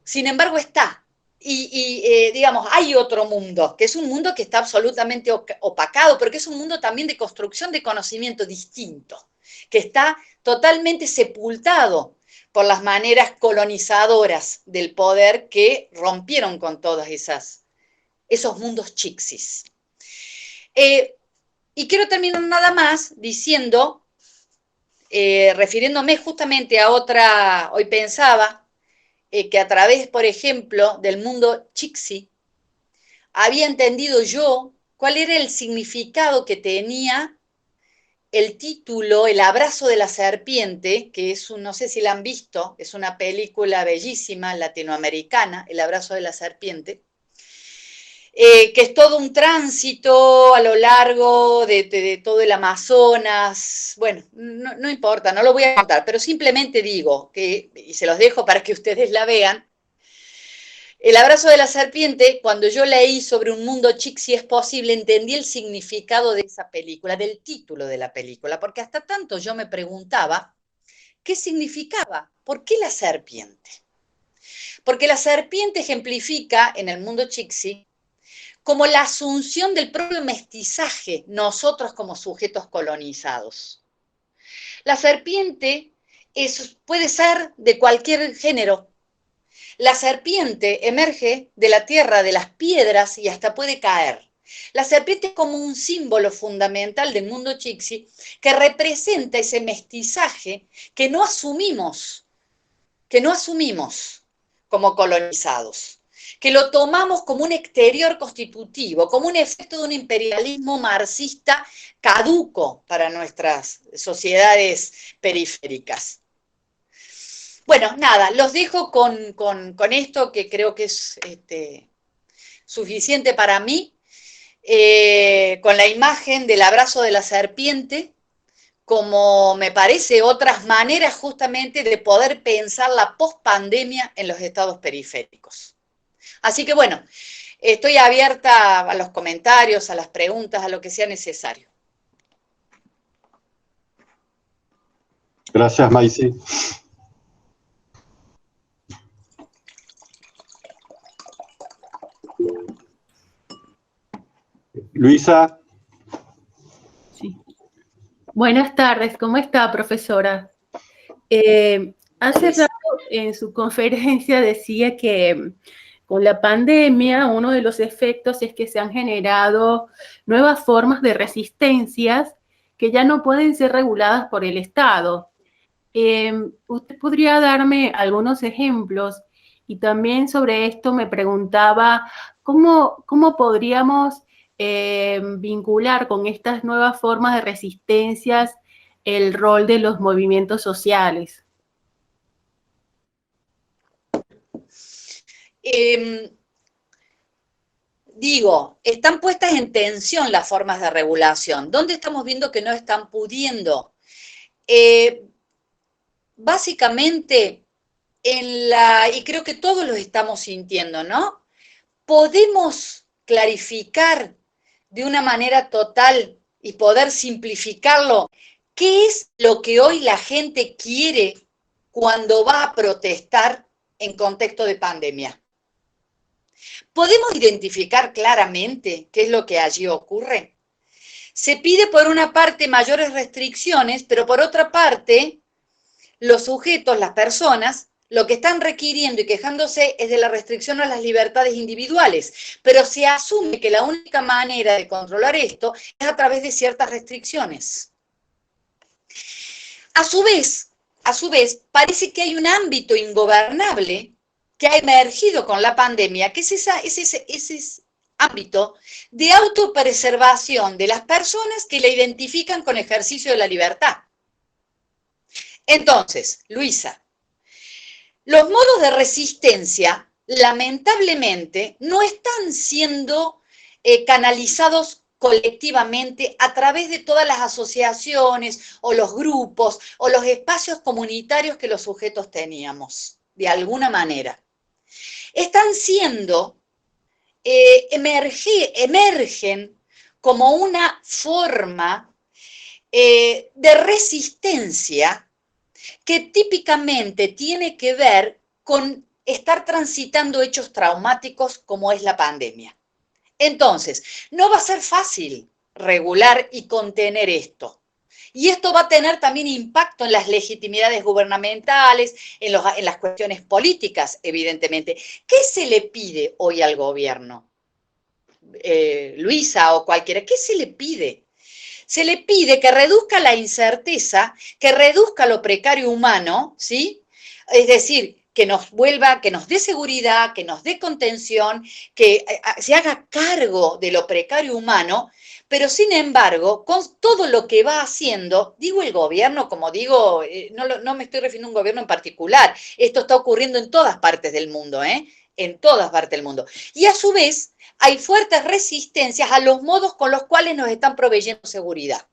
B: está. Digamos, hay otro mundo, que es un mundo que está absolutamente opacado, pero que es un mundo también de construcción de conocimiento distinto, que está totalmente sepultado por las maneras colonizadoras del poder que rompieron con todos esos mundos chixis. Y quiero terminar nada más diciendo, refiriéndome justamente a otra, hoy pensaba, que a través, por ejemplo, del mundo chixi, había entendido yo cuál era el significado que tenía el título, El abrazo de la serpiente, que es no sé si la han visto, es una película bellísima latinoamericana, El abrazo de la serpiente, que es todo un tránsito a lo largo de todo el Amazonas. Bueno, no importa, no lo voy a contar, pero simplemente digo, y se los dejo para que ustedes la vean, El abrazo de la serpiente, cuando yo leí sobre un mundo chic si es posible, entendí el significado de esa película, del título de la película, porque hasta tanto yo me preguntaba qué significaba, ¿por qué la serpiente? Porque la serpiente ejemplifica en el mundo chixi como la asunción del propio mestizaje, nosotros como sujetos colonizados. La serpiente puede ser de cualquier género. La serpiente emerge de la tierra, de las piedras y hasta puede caer. La serpiente es como un símbolo fundamental del mundo chixi que representa ese mestizaje que no asumimos como colonizados, que lo tomamos como un exterior constitutivo, como un efecto de un imperialismo marxista caduco para nuestras sociedades periféricas. Bueno, nada, los dejo con esto que creo que es suficiente para mí, con la imagen del abrazo de la serpiente, como me parece otras maneras justamente de poder pensar la pospandemia en los estados periféricos. Así que bueno, estoy abierta a los comentarios, a las preguntas, a lo que sea necesario.
A: Gracias, Maisy. Luisa.
D: Sí. Buenas tardes, ¿cómo está, profesora? Hace rato en su conferencia decía que con la pandemia uno de los efectos es que se han generado nuevas formas de resistencias que ya no pueden ser reguladas por el Estado. ¿Usted podría darme algunos ejemplos? Y también sobre esto me preguntaba, ¿cómo podríamos vincular con estas nuevas formas de resistencias el rol de los movimientos sociales?
B: Están puestas en tensión las formas de regulación. ¿Dónde estamos viendo que no están pudiendo? Básicamente, y creo que todos lo estamos sintiendo, ¿no? Podemos clarificar de una manera total y poder simplificarlo, ¿qué es lo que hoy la gente quiere cuando va a protestar en contexto de pandemia? ¿Podemos identificar claramente qué es lo que allí ocurre? Se pide por una parte mayores restricciones, pero por otra parte, los sujetos, las personas, lo que están requiriendo y quejándose es de la restricción a las libertades individuales, pero se asume que la única manera de controlar esto es a través de ciertas restricciones. A su vez, parece que hay un ámbito ingobernable que ha emergido con la pandemia, que es ese ámbito de autopreservación de las personas que la identifican con ejercicio de la libertad. Entonces, Luisa, los modos de resistencia, lamentablemente, no están siendo canalizados colectivamente a través de todas las asociaciones o los grupos o los espacios comunitarios que los sujetos teníamos, de alguna manera. Están siendo, emergen como una forma de resistencia que típicamente tiene que ver con estar transitando hechos traumáticos como es la pandemia. Entonces, no va a ser fácil regular y contener esto. Y esto va a tener también impacto en las legitimidades gubernamentales, en las cuestiones políticas, evidentemente. ¿Qué se le pide hoy al gobierno? Luisa o cualquiera, ¿qué se le pide? Se le pide que reduzca la incerteza, que reduzca lo precario humano, ¿sí? Es decir, que nos dé seguridad, que nos dé contención, que se haga cargo de lo precario humano, pero sin embargo, con todo lo que va haciendo, digo el gobierno, como digo, no me estoy refiriendo a un gobierno en particular, esto está ocurriendo en todas partes del mundo, en todas partes del mundo. Y a su vez, hay fuertes resistencias a los modos con los cuales nos están proveyendo seguridad.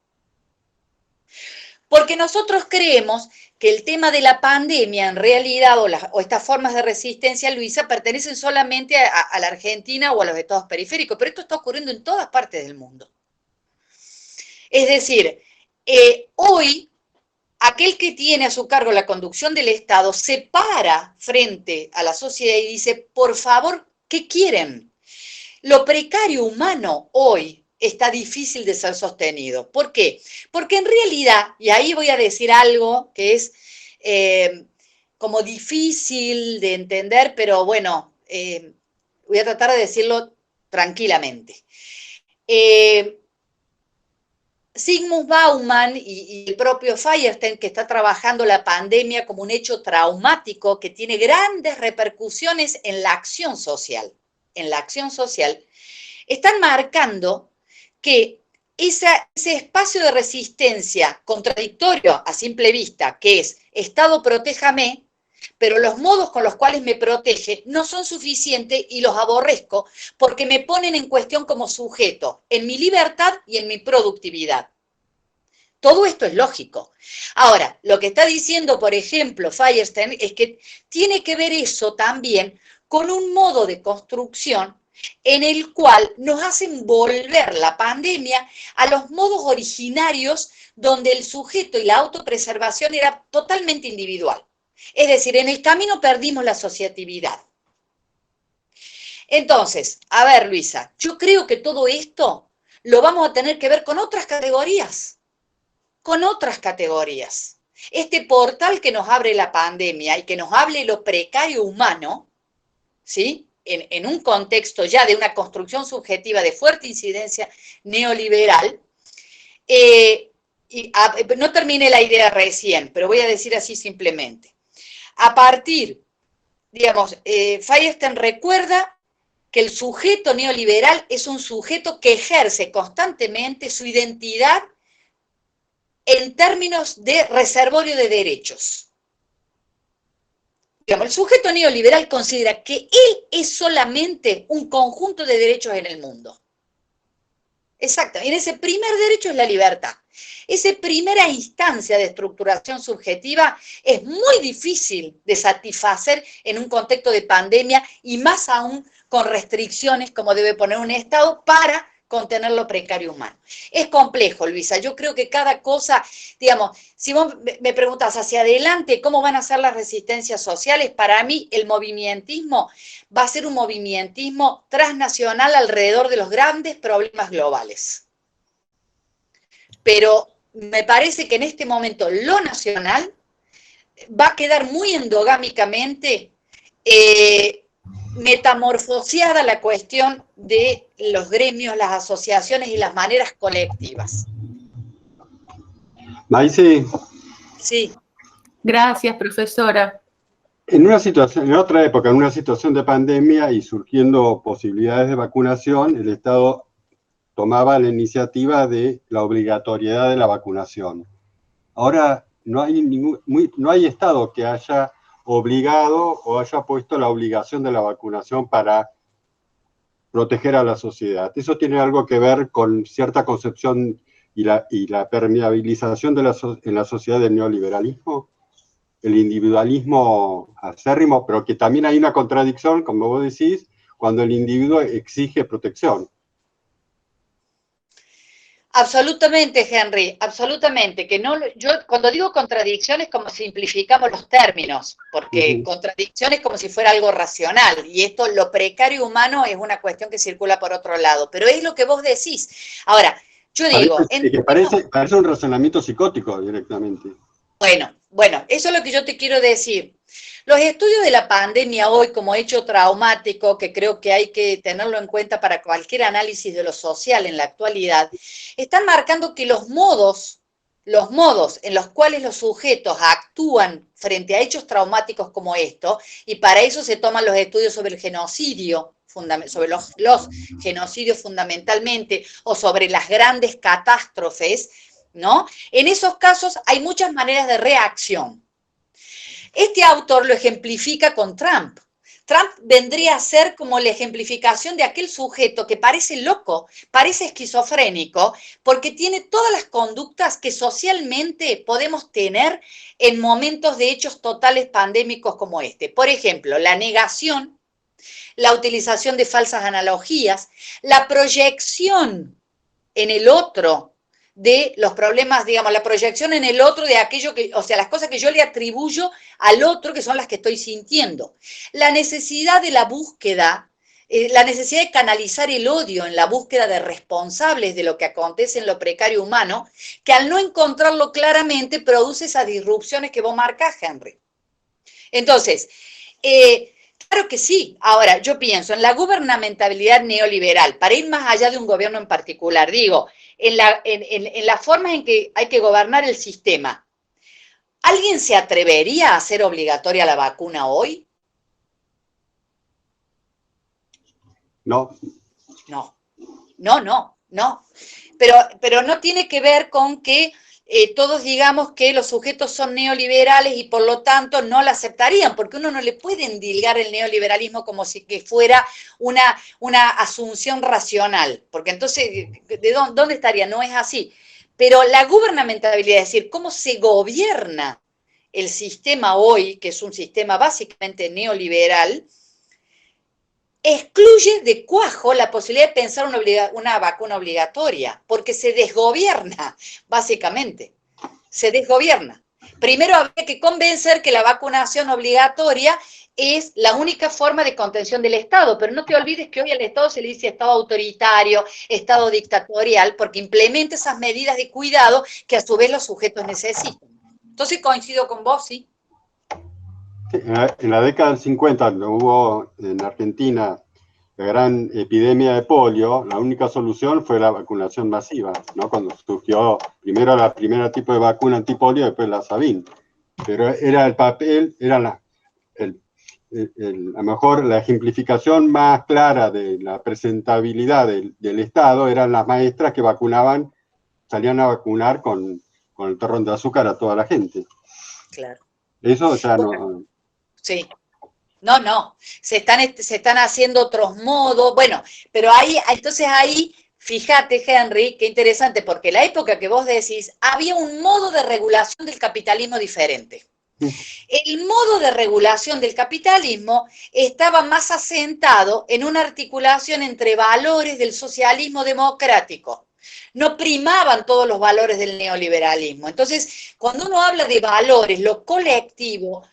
B: Porque nosotros creemos que el tema de la pandemia, en realidad, o estas formas de resistencia, Luisa, pertenecen solamente a la Argentina o a los estados periféricos, pero esto está ocurriendo en todas partes del mundo. Es decir, hoy, aquel que tiene a su cargo la conducción del Estado se para frente a la sociedad y dice, por favor, ¿qué quieren? Lo precario humano hoy está difícil de ser sostenido. ¿Por qué? Porque en realidad, y ahí voy a decir algo que es como difícil de entender, pero bueno, voy a tratar de decirlo tranquilamente. Zygmunt Bauman y el propio Feierstein, que está trabajando la pandemia como un hecho traumático que tiene grandes repercusiones en la acción social. En la acción social, están marcando que ese espacio de resistencia contradictorio a simple vista, que es Estado protéjame, pero los modos con los cuales me protege no son suficientes y los aborrezco porque me ponen en cuestión como sujeto, en mi libertad y en mi productividad. Todo esto es lógico. Ahora, lo que está diciendo, por ejemplo, Feierstein, es que tiene que ver eso también con un modo de construcción en el cual nos hacen volver la pandemia a los modos originarios donde el sujeto y la autopreservación era totalmente individual. Es decir, en el camino perdimos la asociatividad. Entonces, a ver, Luisa, yo creo que todo esto lo vamos a tener que ver con otras categorías. Con otras categorías. Este portal que nos abre la pandemia y que nos hable lo precario humano, ¿sí? En un contexto ya de una construcción subjetiva de fuerte incidencia neoliberal, no terminé la idea recién, pero voy a decir así simplemente. A partir, digamos, Feierstein recuerda que el sujeto neoliberal es un sujeto que ejerce constantemente su identidad en términos de reservorio de derechos. Digamos, el sujeto neoliberal considera que él es solamente un conjunto de derechos en el mundo. Exacto, y ese primer derecho es la libertad. Esa primera instancia de estructuración subjetiva es muy difícil de satisfacer en un contexto de pandemia y más aún con restricciones como debe poner un Estado para contener lo precario humano. Es complejo, Luisa. Yo creo que cada cosa, digamos, si vos me preguntas hacia adelante cómo van a ser las resistencias sociales, para mí el movimentismo va a ser un movimentismo transnacional alrededor de los grandes problemas globales. Pero me parece que en este momento lo nacional va a quedar muy endogámicamente metamorfoseada la cuestión de los gremios, las asociaciones y las maneras colectivas.
A: Maise.
B: Sí.
D: Gracias, profesora.
A: En otra época, en una situación de pandemia y surgiendo posibilidades de vacunación, el Estado tomaba la iniciativa de la obligatoriedad de la vacunación. Ahora no hay Estado que haya obligado o haya puesto la obligación de la vacunación para proteger a la sociedad. Eso tiene algo que ver con cierta concepción y la permeabilización en la sociedad del neoliberalismo, el individualismo acérrimo, pero que también hay una contradicción, como vos decís, cuando el individuo exige protección.
B: Absolutamente, Henry, absolutamente. Que no, yo cuando digo contradicción es como simplificamos los términos, porque contradicción es como si fuera algo racional, y esto, lo precario humano, es una cuestión que circula por otro lado, pero es lo que vos decís. Ahora, yo digo...
A: Parece un razonamiento psicótico directamente.
B: Bueno, eso es lo que yo te quiero decir. Los estudios de la pandemia hoy como hecho traumático, que creo que hay que tenerlo en cuenta para cualquier análisis de lo social en la actualidad, están marcando que los modos en los cuales los sujetos actúan frente a hechos traumáticos como esto, y para eso se toman los estudios sobre el genocidio, sobre los genocidios fundamentalmente, o sobre las grandes catástrofes, ¿no? En esos casos hay muchas maneras de reacción. Este autor lo ejemplifica con Trump. Trump vendría a ser como la ejemplificación de aquel sujeto que parece loco, parece esquizofrénico, porque tiene todas las conductas que socialmente podemos tener en momentos de hechos totales pandémicos como este. Por ejemplo, la negación, la utilización de falsas analogías, la proyección en el otro de los problemas, digamos, la proyección en el otro de aquello que, o sea, las cosas que yo le atribuyo al otro, que son las que estoy sintiendo. La necesidad de la búsqueda, la necesidad de canalizar el odio en la búsqueda de responsables de lo que acontece en lo precario humano, que al no encontrarlo claramente produce esas disrupciones que vos marcás, Henry. Entonces, claro que sí. Ahora, yo pienso en la gubernamentabilidad neoliberal, para ir más allá de un gobierno en particular, digo, en la forma en que hay que gobernar el sistema. ¿Alguien se atrevería a hacer obligatoria la vacuna hoy?
A: No.
B: No. Pero no tiene que ver con que todos digamos que los sujetos son neoliberales y por lo tanto no la aceptarían, porque uno no le puede endilgar el neoliberalismo como si que fuera una asunción racional, porque entonces, ¿dónde estaría? No es así. Pero la gubernamentabilidad, es decir, cómo se gobierna el sistema hoy, que es un sistema básicamente neoliberal, excluye de cuajo la posibilidad de pensar una vacuna obligatoria, porque se desgobierna, básicamente. Se desgobierna. Primero habría que convencer que la vacunación obligatoria es la única forma de contención del Estado, pero no te olvides que hoy al Estado se le dice Estado autoritario, Estado dictatorial, porque implementa esas medidas de cuidado que a su vez los sujetos necesitan. Entonces coincido con vos, sí.
A: En la década del 50, cuando hubo en Argentina la gran epidemia de polio, la única solución fue la vacunación masiva, ¿no? Cuando surgió primero la primera tipo de vacuna antipolio, después la Sabin. Pero era el papel, era a lo mejor la ejemplificación más clara de la presentabilidad del Estado, eran las maestras que vacunaban, salían a vacunar con el terrón de azúcar a toda la gente.
B: Claro.
A: Eso ya no...
B: Sí. No. Se están haciendo otros modos. Bueno, pero entonces ahí, fíjate, Henry, qué interesante, porque en la época que vos decís, había un modo de regulación del capitalismo diferente. El modo de regulación del capitalismo estaba más asentado en una articulación entre valores del socialismo democrático. No primaban todos los valores del neoliberalismo. Entonces, cuando uno habla de valores, lo colectivo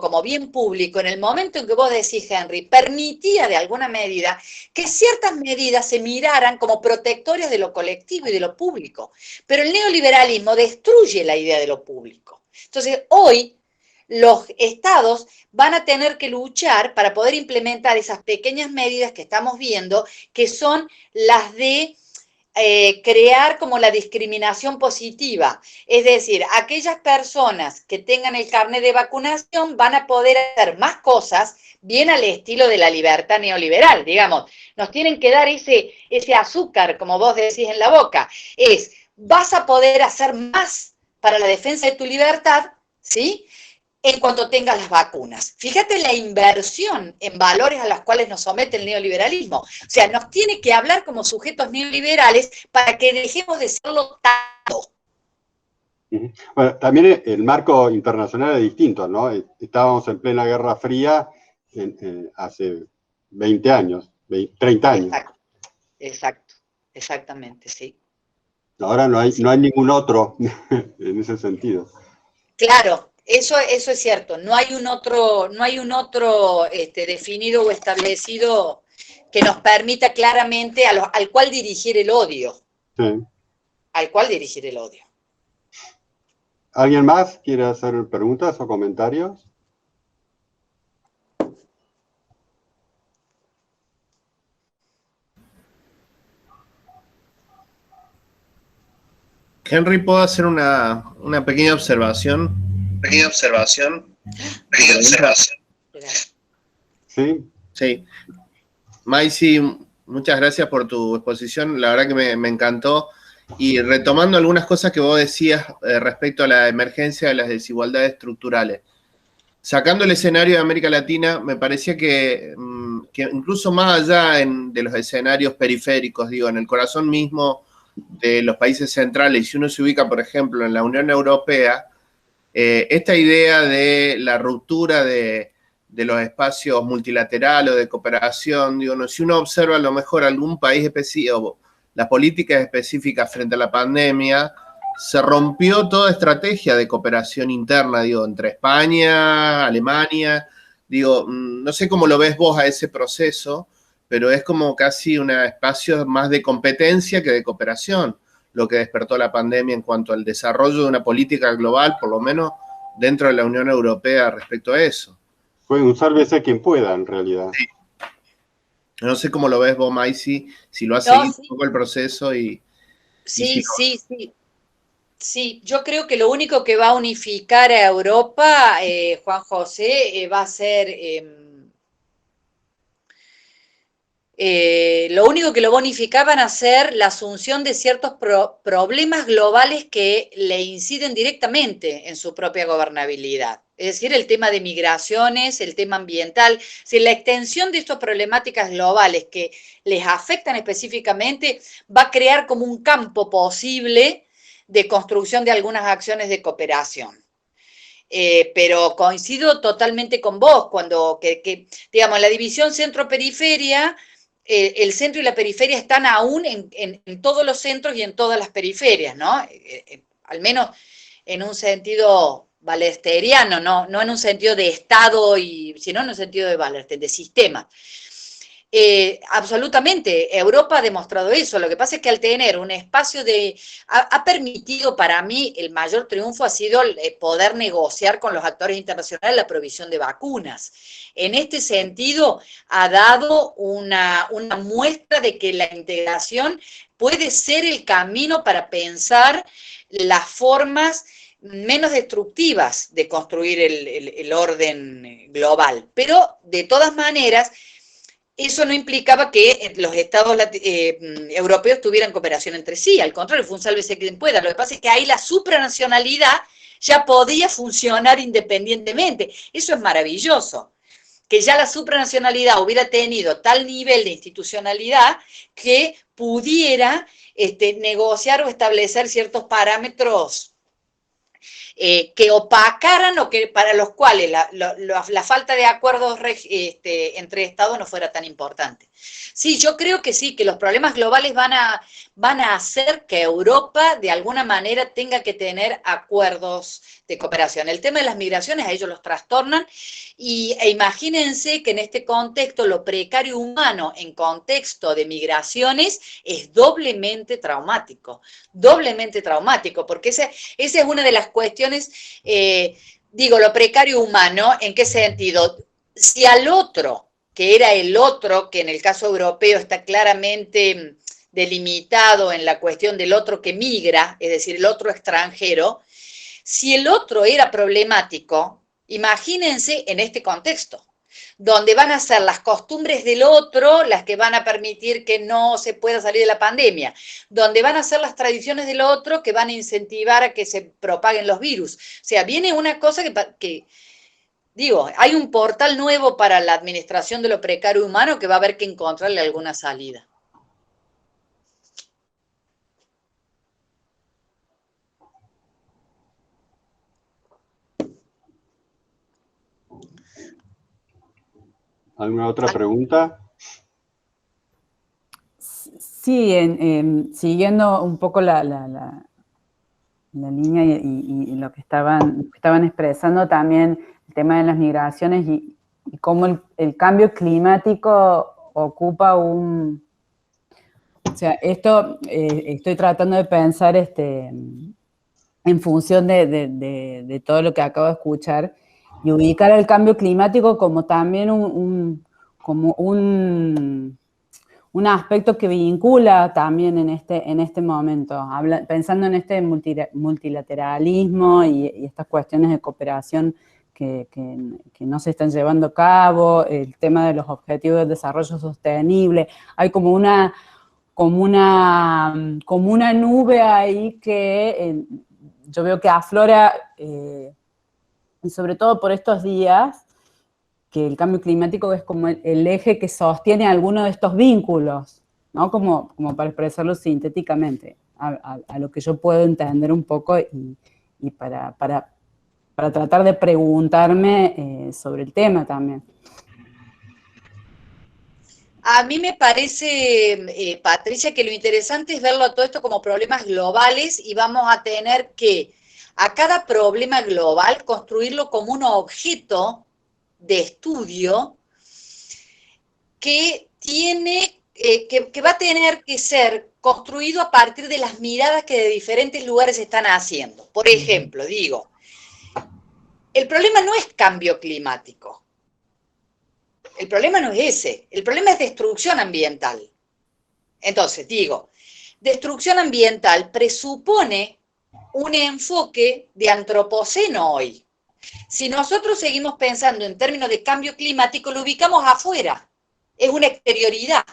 B: como bien público, en el momento en que vos decís, Henry, permitía de alguna medida que ciertas medidas se miraran como protectorias de lo colectivo y de lo público. Pero el neoliberalismo destruye la idea de lo público. Entonces, hoy los estados van a tener que luchar para poder implementar esas pequeñas medidas que estamos viendo, que son las de crear como la discriminación positiva. Es decir, aquellas personas que tengan el carnet de vacunación van a poder hacer más cosas bien al estilo de la libertad neoliberal, digamos. Nos tienen que dar ese azúcar, como vos decís en la boca. Vas a poder hacer más para la defensa de tu libertad, ¿sí?, en cuanto tengas las vacunas. Fíjate la inversión en valores a los cuales nos somete el neoliberalismo. O sea, nos tiene que hablar como sujetos neoliberales para que dejemos de serlo tanto.
A: Bueno, también el marco internacional es distinto, ¿no? Estábamos en plena Guerra Fría hace 20 años, 30 años.
B: Exactamente, sí.
A: Ahora no hay ningún otro en ese sentido.
B: Claro. Eso es cierto, no hay un otro definido o establecido que nos permita claramente al cual dirigir el odio.
A: Sí.
B: Al cual dirigir el odio.
A: ¿Alguien más quiere hacer preguntas o comentarios?
E: Henry, ¿puedo hacer una pequeña observación? Sí. Maicy, muchas gracias por tu exposición, la verdad que me encantó. Y retomando algunas cosas que vos decías respecto a la emergencia de las desigualdades estructurales. sacando el escenario de América Latina, me parecía que incluso más allá de los escenarios periféricos, digo, en el corazón mismo de los países centrales, y si uno se ubica, por ejemplo, en la Unión Europea, esta idea de la ruptura de los espacios multilaterales o de cooperación, digo, no, si uno observa a lo mejor algún país específico, las políticas específicas frente a la pandemia, se rompió toda estrategia de cooperación interna, digo, entre España, Alemania, digo, no sé cómo lo ves vos a ese proceso, pero es como casi un espacio más de competencia que de cooperación, lo que despertó la pandemia en cuanto al desarrollo de una política global, por lo menos dentro de la Unión Europea respecto a eso.
A: Fue un sálvese quien pueda, en realidad.
E: Sí. No sé cómo lo ves vos, Maicy, si lo has seguido un poco el proceso y...
B: Sí, yo creo que lo único que va a unificar a Europa, Juan José, va a ser... lo único que lo va a unificar van a ser la asunción de ciertos problemas globales que le inciden directamente en su propia gobernabilidad. Es decir, el tema de migraciones, el tema ambiental, la extensión de estas problemáticas globales que les afectan específicamente va a crear como un campo posible de construcción de algunas acciones de cooperación. Pero coincido totalmente con vos, cuando, digamos, la división centro-periferia, el centro y la periferia están aún en todos los centros y en todas las periferias, ¿no? Al menos en un sentido balesteriano, no en un sentido de Estado, sino en un sentido de Wallerstein, de sistema. Absolutamente, Europa ha demostrado eso. Lo que pasa es que al tener un espacio ha permitido, para mí, el mayor triunfo ha sido poder negociar con los actores internacionales la provisión de vacunas. En este sentido, ha dado una muestra de que la integración puede ser el camino para pensar las formas menos destructivas de construir el orden global. Pero, de todas maneras, eso no implicaba que los estados europeos tuvieran cooperación entre sí, al contrario, fue un sálvese quien pueda. Lo que pasa es que ahí la supranacionalidad ya podía funcionar independientemente. Eso es maravilloso, que ya la supranacionalidad hubiera tenido tal nivel de institucionalidad que pudiera negociar o establecer ciertos parámetros que opacaran o que para los cuales la falta de acuerdos entre Estados no fuera tan importante. Sí, yo creo que sí, que los problemas globales van a hacer que Europa de alguna manera tenga que tener acuerdos de cooperación. El tema de las migraciones a ellos los trastornan e imagínense que en este contexto lo precario humano en contexto de migraciones es doblemente traumático, porque esa es una de las cuestiones, lo precario humano, ¿en qué sentido? Si al otro, que era el otro, que en el caso europeo está claramente delimitado en la cuestión del otro que migra, es decir, el otro extranjero, si el otro era problemático, imagínense en este contexto, donde van a ser las costumbres del otro las que van a permitir que no se pueda salir de la pandemia, donde van a ser las tradiciones del otro que van a incentivar a que se propaguen los virus. O sea, viene una cosa que hay un portal nuevo para la administración de lo precario humano que va a haber que encontrarle alguna salida.
A: ¿Alguna otra pregunta?
F: Sí, siguiendo un poco la línea y lo que estaban expresando también, el tema de las migraciones y cómo el cambio climático ocupa o sea, esto estoy tratando de pensar en función de todo lo que acabo de escuchar y ubicar el cambio climático como también un aspecto que vincula también en este momento, pensando en este multilateralismo y estas cuestiones de cooperación que no se están llevando a cabo, el tema de los objetivos de desarrollo sostenible. Hay como una nube ahí que yo veo que aflora y sobre todo por estos días, que el cambio climático es como el eje que sostiene alguno de estos vínculos, ¿no? Como para expresarlo sintéticamente, a lo que yo puedo entender un poco y para tratar de preguntarme sobre el tema también.
B: A mí me parece, Patricia, que lo interesante es verlo a todo esto como problemas globales y vamos a tener que a cada problema global construirlo como un objeto de estudio que tiene, que va a tener que ser construido a partir de las miradas que de diferentes lugares están haciendo. Por ejemplo, digo, el problema no es cambio climático. El problema no es ese, el problema es destrucción ambiental. Entonces, digo, destrucción ambiental presupone un enfoque de antropoceno hoy. Si nosotros seguimos pensando en términos de cambio climático, lo ubicamos afuera, es una exterioridad.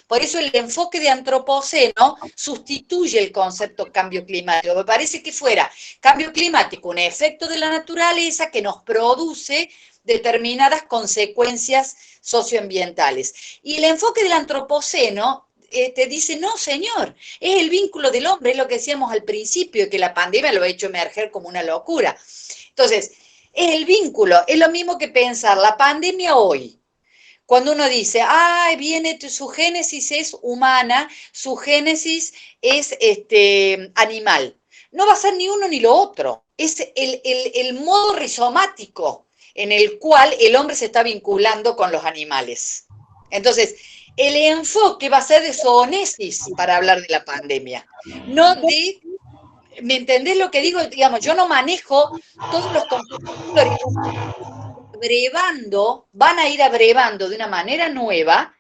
B: Por eso el enfoque de antropoceno sustituye el concepto cambio climático. Me parece que fuera cambio climático un efecto de la naturaleza que nos produce determinadas consecuencias socioambientales. Y el enfoque del antropoceno te dice, no señor, es el vínculo del hombre, es lo que decíamos al principio, que la pandemia lo ha hecho emerger como una locura. Entonces, es el vínculo, es lo mismo que pensar la pandemia hoy. Cuando uno dice, viene, su génesis es humana, su génesis es animal. No va a ser ni uno ni lo otro. Es el modo rizomático en el cual el hombre se está vinculando con los animales. Entonces, el enfoque va a ser de zoonesis para hablar de la pandemia, no de... ¿Me entendés lo que digo? Digamos, yo no manejo todos los conceptos van a ir abrevando de una manera nueva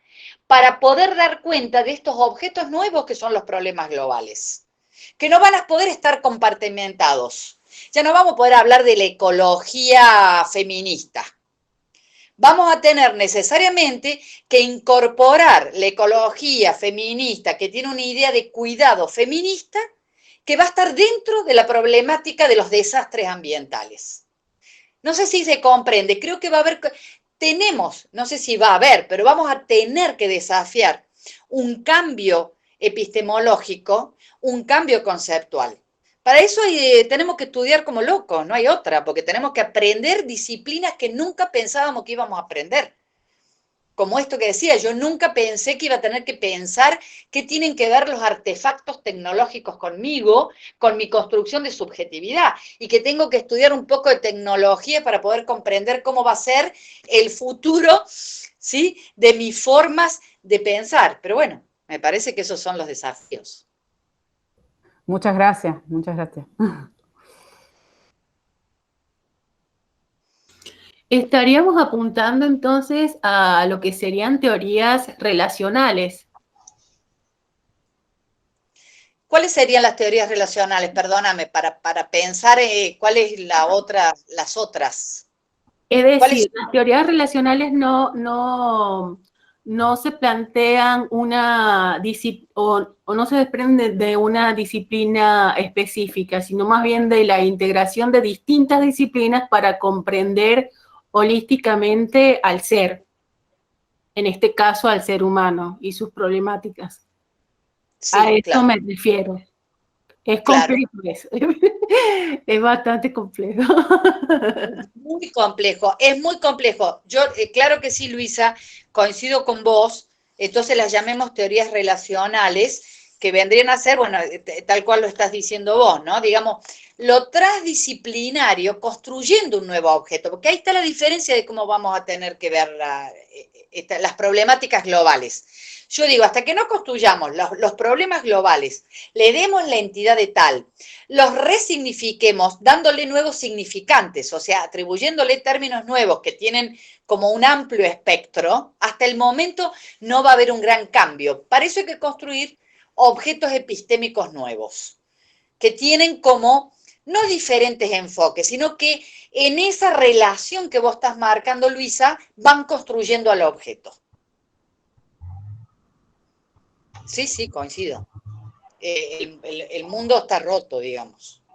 B: para poder dar cuenta de estos objetos nuevos que son los problemas globales, que no van a poder estar compartimentados. Ya no vamos a poder hablar de la ecología feminista. Vamos a tener necesariamente que incorporar la ecología feminista, que tiene una idea de cuidado feminista, que va a estar dentro de la problemática de los desastres ambientales. No sé si se comprende, creo que va a haber, no sé si va a haber, pero vamos a tener que desafiar un cambio epistemológico, un cambio conceptual. Para eso tenemos que estudiar como locos, no hay otra, porque tenemos que aprender disciplinas que nunca pensábamos que íbamos a aprender. Como esto que decía, yo nunca pensé que iba a tener que pensar qué tienen que ver los artefactos tecnológicos conmigo, con mi construcción de subjetividad, y que tengo que estudiar un poco de tecnología para poder comprender cómo va a ser el futuro, ¿sí?, de mis formas de pensar. Pero bueno, me parece que esos son los desafíos.
F: Muchas gracias, muchas gracias.
D: Estaríamos apuntando entonces a lo que serían teorías relacionales.
B: ¿Cuáles serían las teorías relacionales? Perdóname, para pensar cuáles las otras.
D: Es decir, las teorías relacionales no se plantean o no se desprenden de una disciplina específica, sino más bien de la integración de distintas disciplinas para comprender holísticamente al ser, en este caso al ser humano y sus problemáticas. Sí, a eso claro. Me refiero. Es complejo eso. Es bastante complejo.
B: Muy complejo, es muy complejo. Yo, claro que sí, Luisa, coincido con vos, entonces las llamemos teorías relacionales, que vendrían a ser, bueno, tal cual lo estás diciendo vos, ¿no? Digamos, lo transdisciplinario construyendo un nuevo objeto, porque ahí está la diferencia de cómo vamos a tener que ver las problemáticas globales. Yo digo, hasta que no construyamos los problemas globales, le demos la entidad de tal, los resignifiquemos dándole nuevos significantes, o sea, atribuyéndole términos nuevos que tienen como un amplio espectro, hasta el momento no va a haber un gran cambio. Para eso hay que construir objetos epistémicos nuevos, que tienen como no diferentes enfoques, sino que en esa relación que vos estás marcando, Luisa, van construyendo al objeto. Sí, coincido. El mundo está roto, digamos.